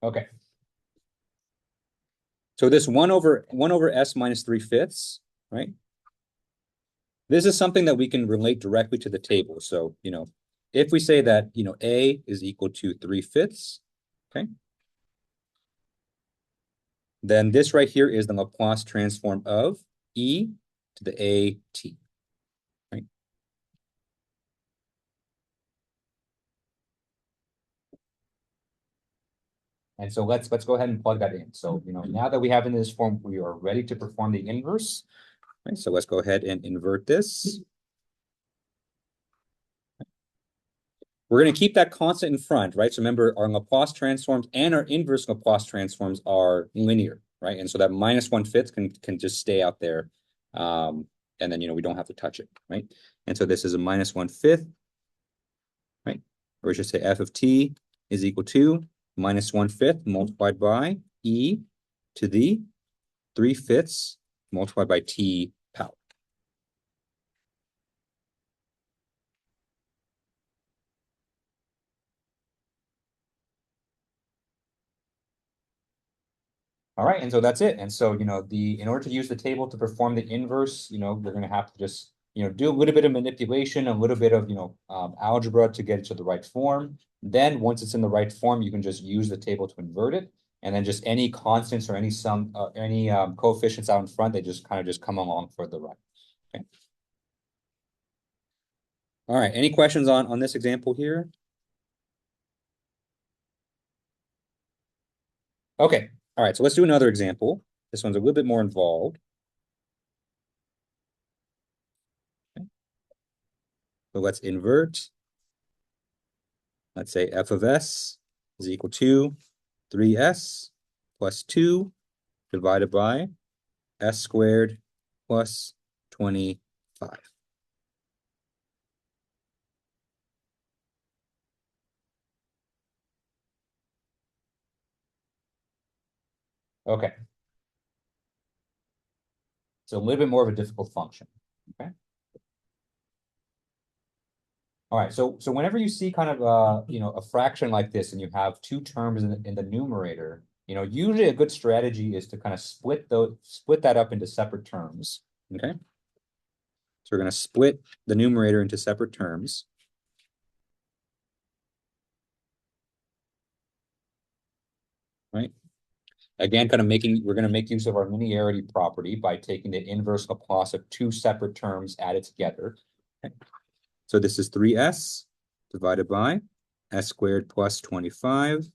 Okay. So this 1 over s minus 3/5, right? This is something that we can relate directly to the table. So, if we say that, a is equal to 3/5, okay? Then this right here is the Laplace transform of e to the at, right? And so let's go ahead and plug that in. So, now that we have in this form, we are ready to perform the inverse. Right? So let's go ahead and invert this. We're going to keep that constant in front, right? So remember, our Laplace transforms and our inverse Laplace transforms are linear, right? And so that minus 1/5 can just stay out there. And then, we don't have to touch it, right? And so this is a minus 1/5, right? Or we should say f of t is equal to minus 1/5 multiplied by e to the 3/5 multiplied by t power. All right, and so that's it. And so, in order to use the table to perform the inverse, we're going to have to just, do a little bit of manipulation, a little bit of, algebra to get it to the right form. Then once it's in the right form, you can just use the table to invert it. And then just any constants or any coefficients out in front, they just kind of just come along for the ride. Okay. All right, any questions on this example here? Okay. All right, so let's do another example. This one's a little bit more involved. Okay. So let's invert. Let's say f of s is equal to 3s plus 2 divided by s squared plus 25. Okay. So a little bit more of a difficult function. Okay. All right. So whenever you see kind of a fraction like this and you have two terms in the numerator, usually a good strategy is to kind of split that up into separate terms. Okay. So we're going to split the numerator into separate terms. Right. Again, we're going to make use of our linearity property by taking the inverse Laplace of two separate terms added together. Okay. So this is 3s divided by s squared plus 25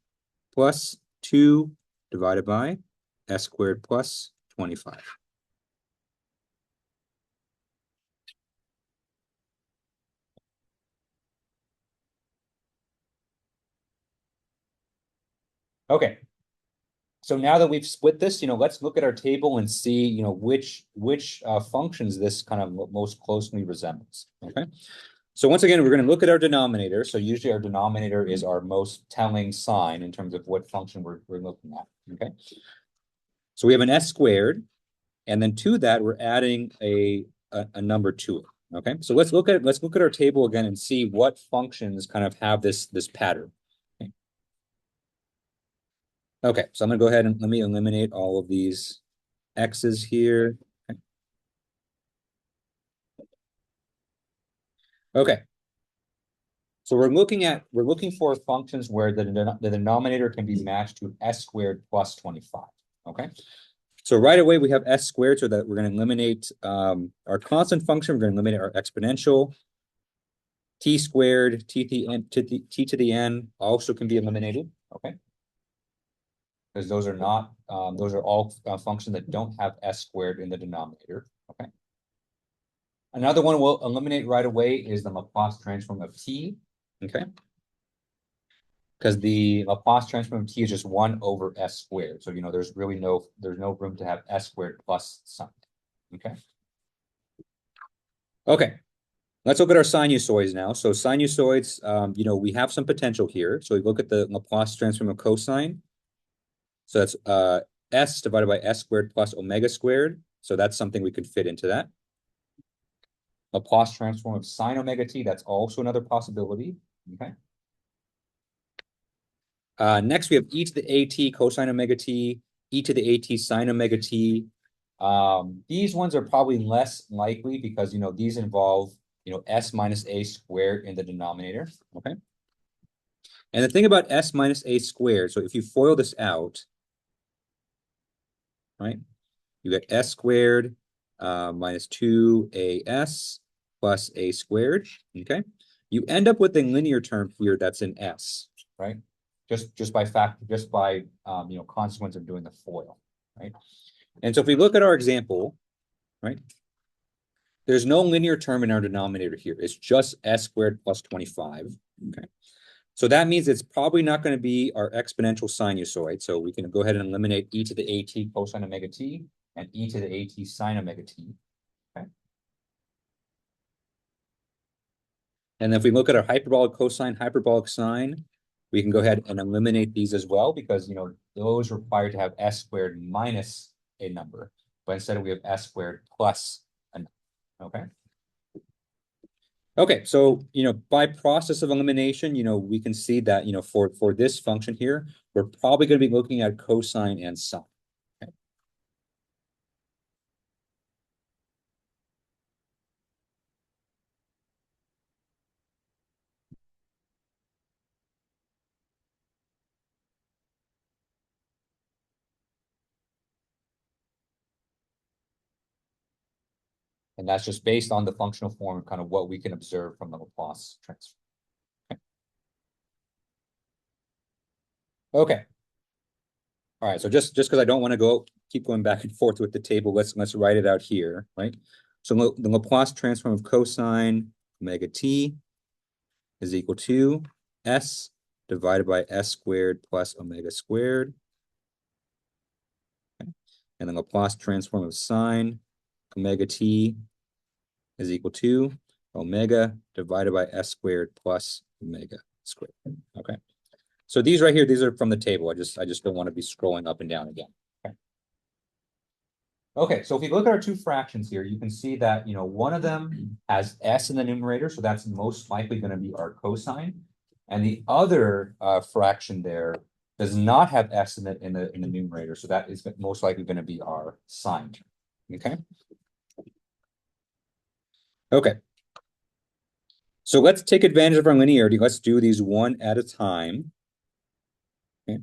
plus 2 divided by s squared plus 25. Okay. So now that we've split this, let's look at our table and see, which functions this kind of most closely resembles. Okay. So once again, we're going to look at our denominator. So usually our denominator is our most telling sign in terms of what function we're looking at. Okay. So we have an s squared, and then to that we're adding a number to it. Okay. So let's look at our table again and see what functions kind of have this pattern. Okay, so I'm going to go ahead and let me eliminate all of these x's here. Okay. So we're looking for functions where the denominator can be matched to s squared plus 25. Okay. So right away we have s squared, so that we're going to eliminate our constant function. We're going to eliminate our exponential. T squared, t to the n also can be eliminated. Okay. Because those are not, those are all functions that don't have s squared in the denominator. Okay. Another one we'll eliminate right away is the Laplace transform of t. Okay. Because the Laplace transform of t is just 1 over s squared. So, there's no room to have s squared plus something. Okay. Okay. Let's look at our sinusoids now. So sinusoids, we have some potential here. So we look at the Laplace transform of cosine. So that's s divided by s squared plus omega squared. So that's something we could fit into that. Laplace transform of sine omega t, that's also another possibility. Okay. Next, we have e to the at cosine omega t, e to the at sine omega t. These ones are probably less likely because, these involve, s minus a squared in the denominator, okay? And the thing about s minus a squared, so if you FOIL this out, right, you get s squared minus 2as plus a squared, okay? You end up with a linear term here that's in s, right? Just by consequence of doing the FOIL, right? And so if we look at our example, right, there's no linear term in our denominator here. It's just s squared plus 25, okay? So that means it's probably not going to be our exponential sinusoid. So we can go ahead and eliminate e to the at cosine omega t and e to the at sine omega t, okay? And if we look at our hyperbolic cosine, hyperbolic sine, we can go ahead and eliminate these as well because, those require to have s squared minus a number, but instead we have s squared plus a number, okay? Okay, so, by process of elimination, we can see that, for this function here, we're probably going to be looking at cosine and sine. Okay. And that's just based on the functional form, kind of what we can observe from the Laplace transform. Okay. All right, so just because I don't want to keep going back and forth with the table, let's write it out here, right? So the Laplace transform of cosine omega t is equal to s divided by s squared plus omega squared. Okay. And the Laplace transform of sine omega t is equal to omega divided by s squared plus omega squared. Okay. So these right here, these are from the table. I just don't want to be scrolling up and down again. Okay. Okay, so if you look at our two fractions here, you can see that, one of them has s in the numerator, so that's most likely going to be our cosine. And the other fraction there does not have s in the numerator, so that is most likely going to be our sine term. Okay. Okay. So let's take advantage of our linearity. Let's do these one at a time. Okay.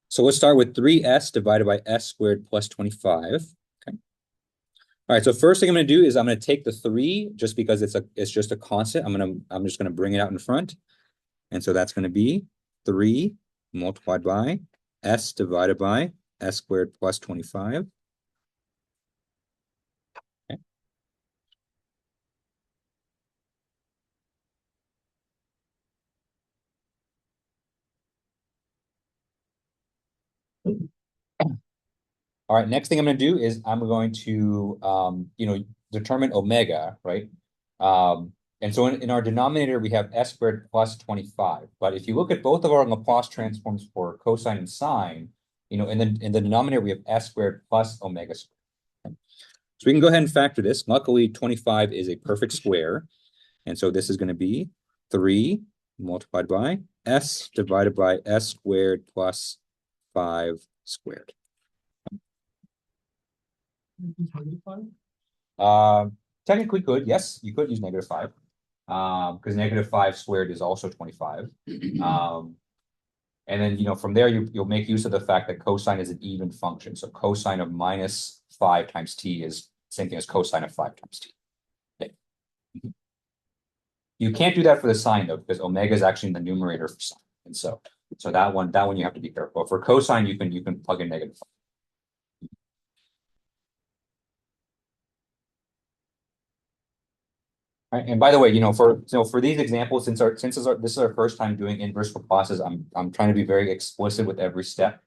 So let's start with 3s divided by s squared plus 25. Okay. All right. So first thing I'm going to do is I'm going to take the 3 just because it's just a constant. I'm just going to bring it out in front. And so that's going to be 3 multiplied by s divided by s squared plus 25. Okay. All right, next thing I'm going to do is I'm going to, determine omega, right? And so in our denominator, we have s squared plus 25. But if you look at both of our Laplace transforms for cosine and sine, in the denominator, we have s squared plus omega squared. Okay. So we can go ahead and factor this. Luckily, 25 is a perfect square. And so this is going to be 3 multiplied by s divided by s squared plus 5 squared. Technically could, yes, you could use -5. Because -5 squared is also 25. And then, from there, you'll make use of the fact that cosine is an even function. So cosine of -5 times t is same thing as cosine of 5 times t. Okay. You can't do that for the sine, though, because omega is actually in the numerator for sine. And so that one you have to be careful. For cosine, you can plug in -5. Right. And by the way, for these examples, this is our first time doing inverse Laplaces, I'm trying to be very explicit with every step.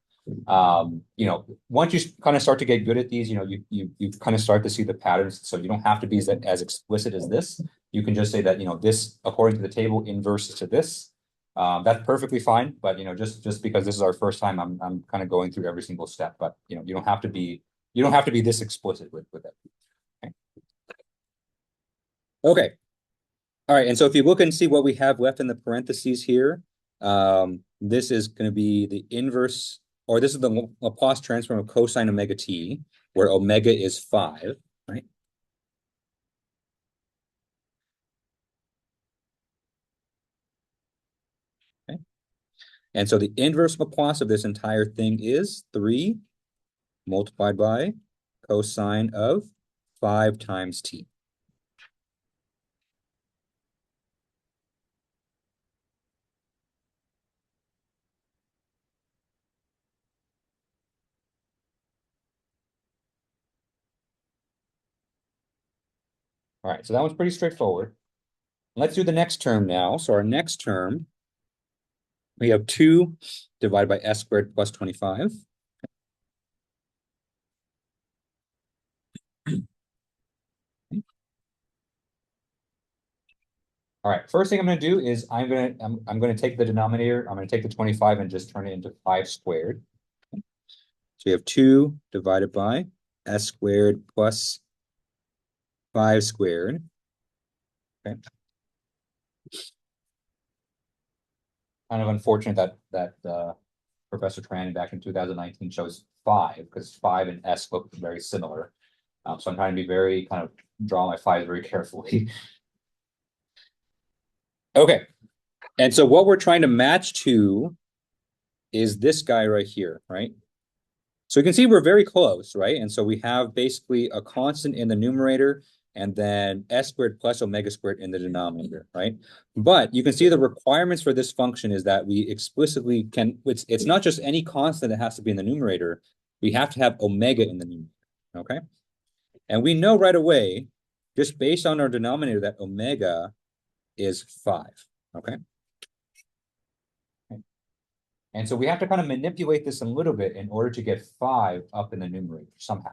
Once you kind of start to get good at these, you kind of start to see the patterns. So you don't have to be as explicit as this. You can just say that, this, according to the table, inverses to this. That's perfectly fine. But, just because this is our first time, I'm kind of going through every single step. But, you don't have to be this explicit with it. Okay. Okay. All right. And so if you look and see what we have left in the parentheses here, This is going to be the inverse, or this is the Laplace transform of cosine omega t, where omega is 5, right? Okay. And so the inverse Laplace of this entire thing is 3 multiplied by cosine of 5 times t. All right, so that was pretty straightforward. Let's do the next term now. So our next term, we have 2 divided by s squared plus 25. All right, first thing I'm going to do is I'm going to take the denominator, I'm going to take the 25 and just turn it into 5 squared. So we have 2 divided by s squared plus 5 squared. Okay. Kind of unfortunate that Professor Tran back in 2019 chose 5 because 5 and s look very similar. So I'm trying to be very kind of draw my 5s very carefully. Okay, and so what we're trying to match to is this guy right here, right? So you can see we're very close, right? And so we have basically a constant in the numerator and then s squared plus omega squared in the denominator, right? But you can see the requirements for this function is that we explicitly can, it's not just any constant that has to be in the numerator. We have to have omega in the numerator, okay? And we know right away, just based on our denominator, that omega is 5, okay? And so we have to kind of manipulate this a little bit in order to get 5 up in the numerator somehow.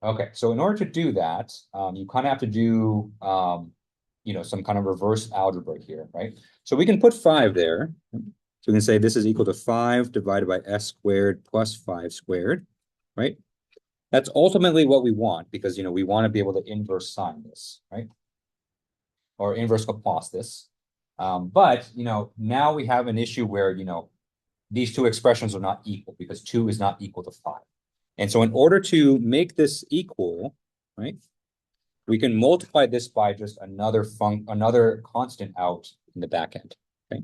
Okay, so in order to do that, you kind of have to do, some kind of reverse algebra here, right? So we can put 5 there. So we can say this is equal to 5 divided by s squared plus 5 squared, right? That's ultimately what we want because, we want to be able to inverse sine this, right? Or inverse Laplace this. But, now we have an issue where, these two expressions are not equal because 2 is not equal to 5. And so in order to make this equal, right, we can multiply this by just another constant out in the back end. Okay.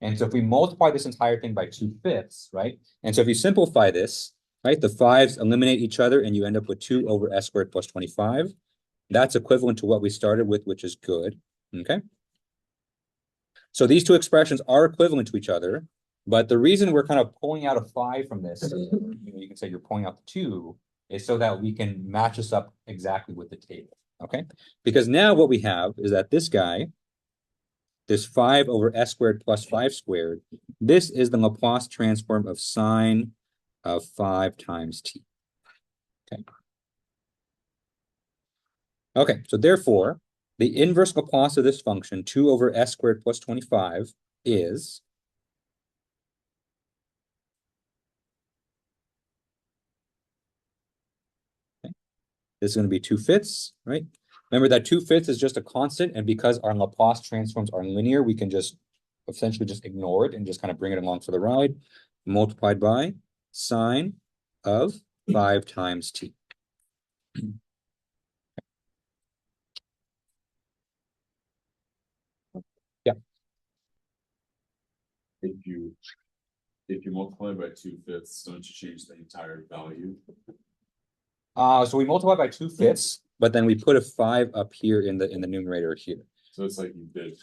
And so if we multiply this entire thing by 2/5, right? And so if you simplify this, right, the 5s eliminate each other and you end up with 2 over s squared plus 25. That's equivalent to what we started with, which is good. Okay. So these two expressions are equivalent to each other, but the reason we're kind of pulling out a 5 from this, you can say you're pulling out the 2, is so that we can match this up exactly with the table, okay? Because now what we have is that this guy, this 5 over s squared plus 5 squared, this is the Laplace transform of sine of 5 times t, okay? Okay, so therefore, the inverse Laplace of this function, 2 over s squared plus 25, is this is going to be 2/5, right? Remember that 2/5 is just a constant, and because our Laplace transforms are linear, we can just essentially just ignore it and just kind of bring it along for the ride, multiplied by sine of 5 times t. Yeah. If you multiply by 2/5, don't you change the entire value? So we multiply by 2/5, but then we put a 5 up here in the numerator here. So it's like you did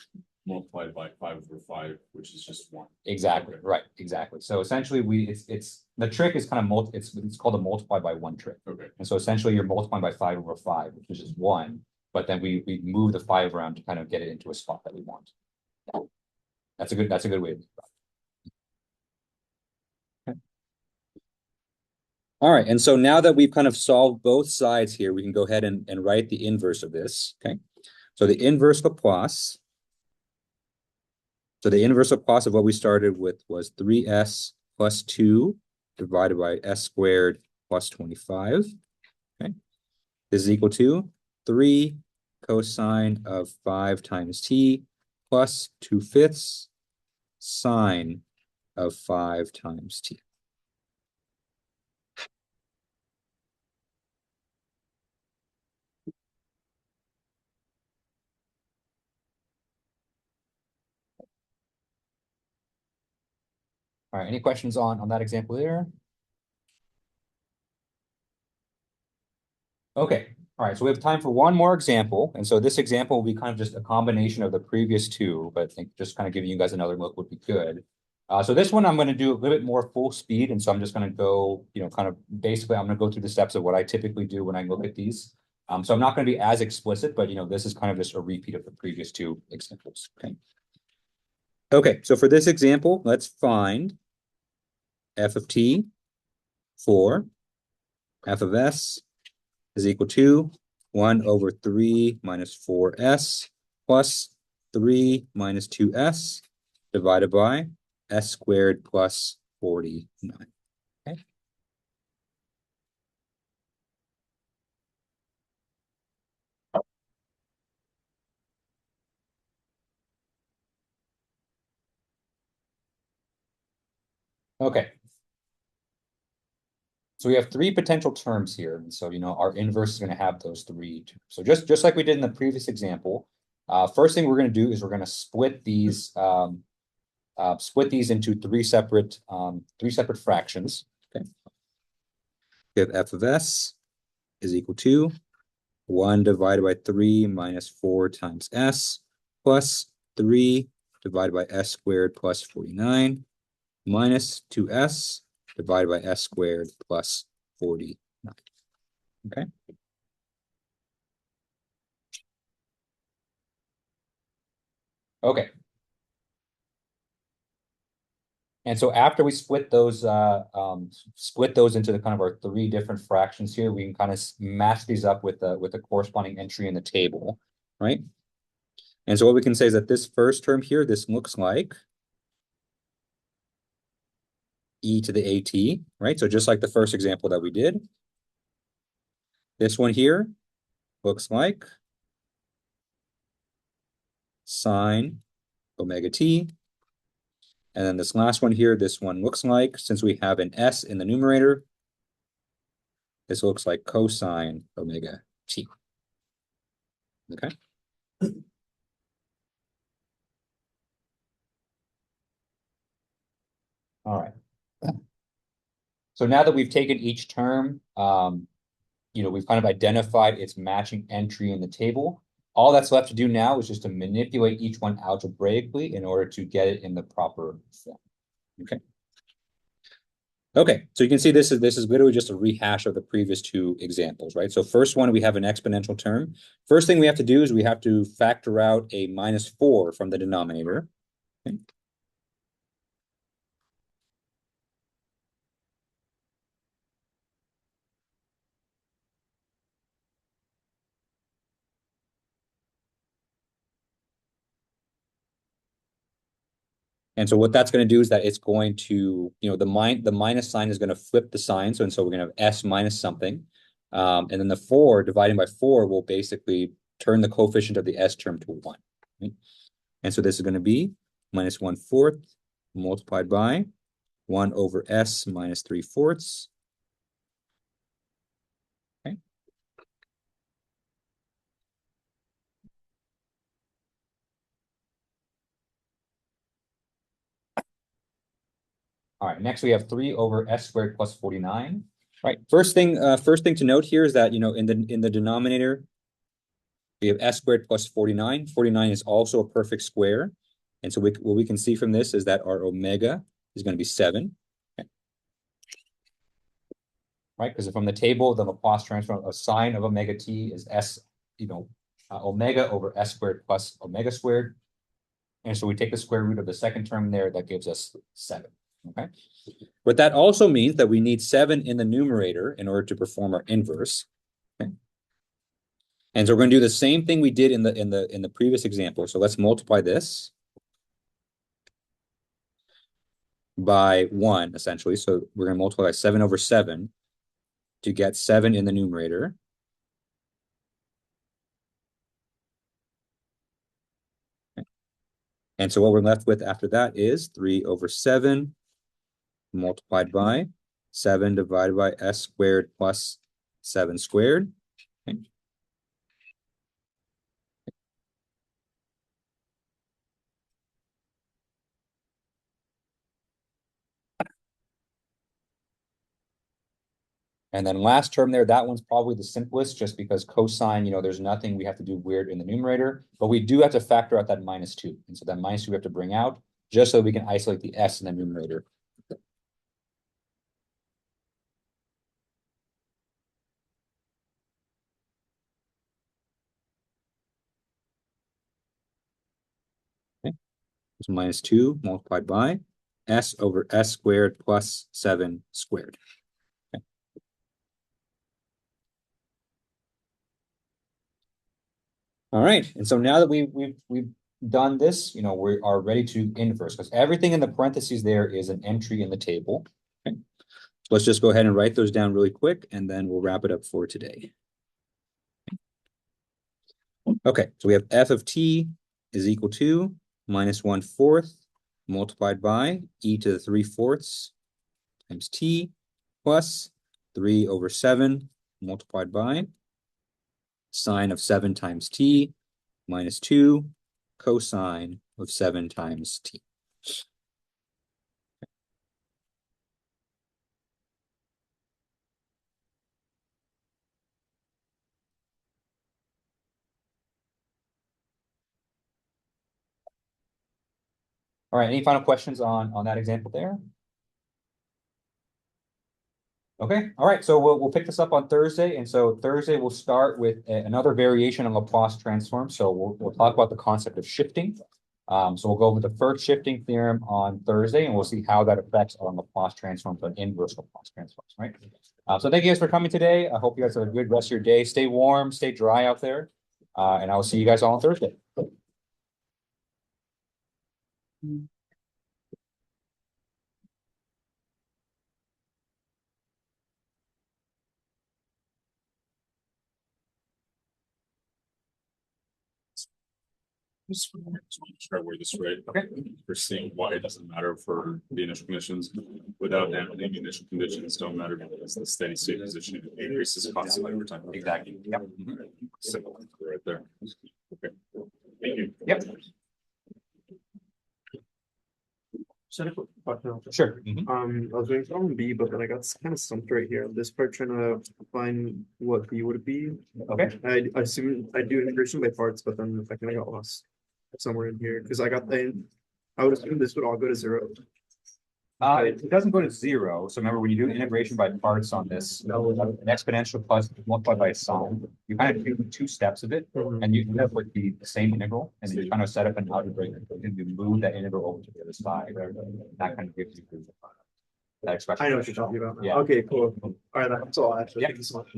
multiplied by 5 over 5, which is just 1. Exactly, Okay. right, exactly. So essentially it's the trick is kind of it's called a multiply by 1 trick. Okay. And so essentially you're multiplying by 5 over 5, which is just 1, but then we move the 5 around to kind of get it into a spot that we want. That's a good way to think about it. All right, and so now that we've kind of solved both sides here, we can go ahead and write the inverse of this, okay? So the inverse Laplace. So the inverse Laplace of what we started with was 3s plus 2 divided by s squared plus 25, okay? This is equal to 3 cosine of 5 times t plus 2/5 sine of 5 times t. All right, any questions on that example there? Okay, all right, so we have time for one more example. And so this example will be kind of just a combination of the previous two, but I think just kind of giving you guys another look would be good. So this one I'm going to do a little bit more full speed. And so I'm just going to go, kind of basically I'm going to go through the steps of what I typically do when I look at these. So I'm not going to be as explicit, but this is kind of just a repeat of the previous two examples. Okay. Okay, so for this example, let's find f of t for f of s is equal to 1 over 3 minus 4s plus 3 minus 2s divided by s squared plus 49. Okay. Okay. So we have three potential terms here. And so, our inverse is going to have those three terms. So just like we did in the previous example, first thing we're going to do is we're going to split these into three separate fractions. Okay. We have f of s is equal to 1 divided by 3 minus 4 times s plus 3 divided by s squared plus 49 minus 2s divided by s squared plus 49. Okay. Okay. And so after we split those into the kind of our three different fractions here, we can kind of match these up with the corresponding entry in the table, right? And so what we can say is that this first term here, this looks like e to the at, right? So just like the first example that we did, this one here looks like sine omega t. And then this last one here, this one looks like, since we have an s in the numerator, this looks like cosine omega t. Okay. All right. So now that we've taken each term, we've kind of identified its matching entry in the table. All that's left to do now is just to manipulate each one algebraically in order to get it in the proper form. Okay. Okay, so you can see this is literally just a rehash of the previous two examples, right? So first one, we have an exponential term. First thing we have to do is we have to factor out a -4 from the denominator. Okay. And so what that's going to do is that it's going to, the minus sign is going to flip the sign. So we're going to have s minus something. And then the 4 dividing by 4 will basically turn the coefficient of the s term to 1. Right? And so this is going to be -1/4 multiplied by 1 over s minus 3/4. Okay. All right, next we have 3 over s squared plus 49. Right. First thing to note here is that, in the denominator, we have s squared plus 49. 49 is also a perfect square. And so what we can see from this is that our omega is going to be 7. Okay. Right? Because from the table, the Laplace transform of sine of omega t is s, omega over s squared plus omega squared. And so we take the square root of the second term there, that gives us 7. Okay. But that also means that we need 7 in the numerator in order to perform our inverse. Okay. And so we're going to do the same thing we did in the previous example. So let's multiply this by 1, essentially. So we're going to multiply 7 over 7 to get 7 in the numerator. Okay. And so what we're left with after that is 3 over 7 multiplied by 7 divided by s squared plus 7 squared. Okay. And then last term there, that one's probably the simplest just because cosine, there's nothing we have to do weird in the numerator, but we do have to factor out that -2. And so that -2 we have to bring out just so we can isolate the s in the numerator. Okay. So -2 multiplied by s over s squared plus 7 squared. Okay. All right. And so now that we've done this, we are ready to inverse because everything in the parentheses there is an entry in the table. Okay. So let's just go ahead and write those down really quick, and then we'll wrap it up for today. Okay, so we have f of t is equal to -1/4 multiplied by e to the 3/4 times t plus 3 over 7 multiplied by sine of 7 times t minus 2 cosine of 7 times t. All right, any final questions on that example there? Okay, all right, so we'll pick this up on Thursday, and so Thursday we'll start with another variation on Laplace transform. So we'll talk about the concept of shifting. So we'll go over the first shifting theorem on Thursday, and we'll see how that affects on Laplace transforms and inverse Laplace transforms, right? So thank you guys for coming today. I hope you guys have a good rest of your day. Stay warm, stay dry out there, and I will see you guys all on Thursday. Just try to word this right. Okay. We're seeing why it doesn't matter for the initial conditions. Without that, the initial conditions don't matter because the steady state position increases constantly over time. Exactly. Yep. Simple, right there. Okay. Thank you. Yep. Just had a quick question. Sure. I was doing problem B, but then I got kind of stumped right here on this part, trying to find what B would be. Okay. I assume I do integration by parts, but then I kind of got lost somewhere in here because I would assume this would all go to 0. It doesn't go to 0. So remember, when you do integration by parts on this, an exponential plus multiplied by a sine, you kind of do 2 steps of it, and you end up with the same integral, and then you kind of set up an algebraic, and you move that integral over to the other side. That kind of gives you that expression. I know what you're talking about. Yeah. Okay, cool. All right, that's all I actually. Yeah. Thank you so much.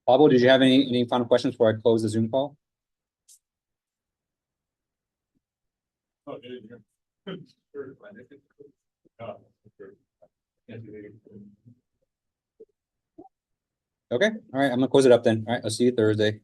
Pablo, did you have any final questions before I close the Zoom call? Oh, yeah. Okay. All right. I'm gonna close it up then. All right. I'll see you Thursday.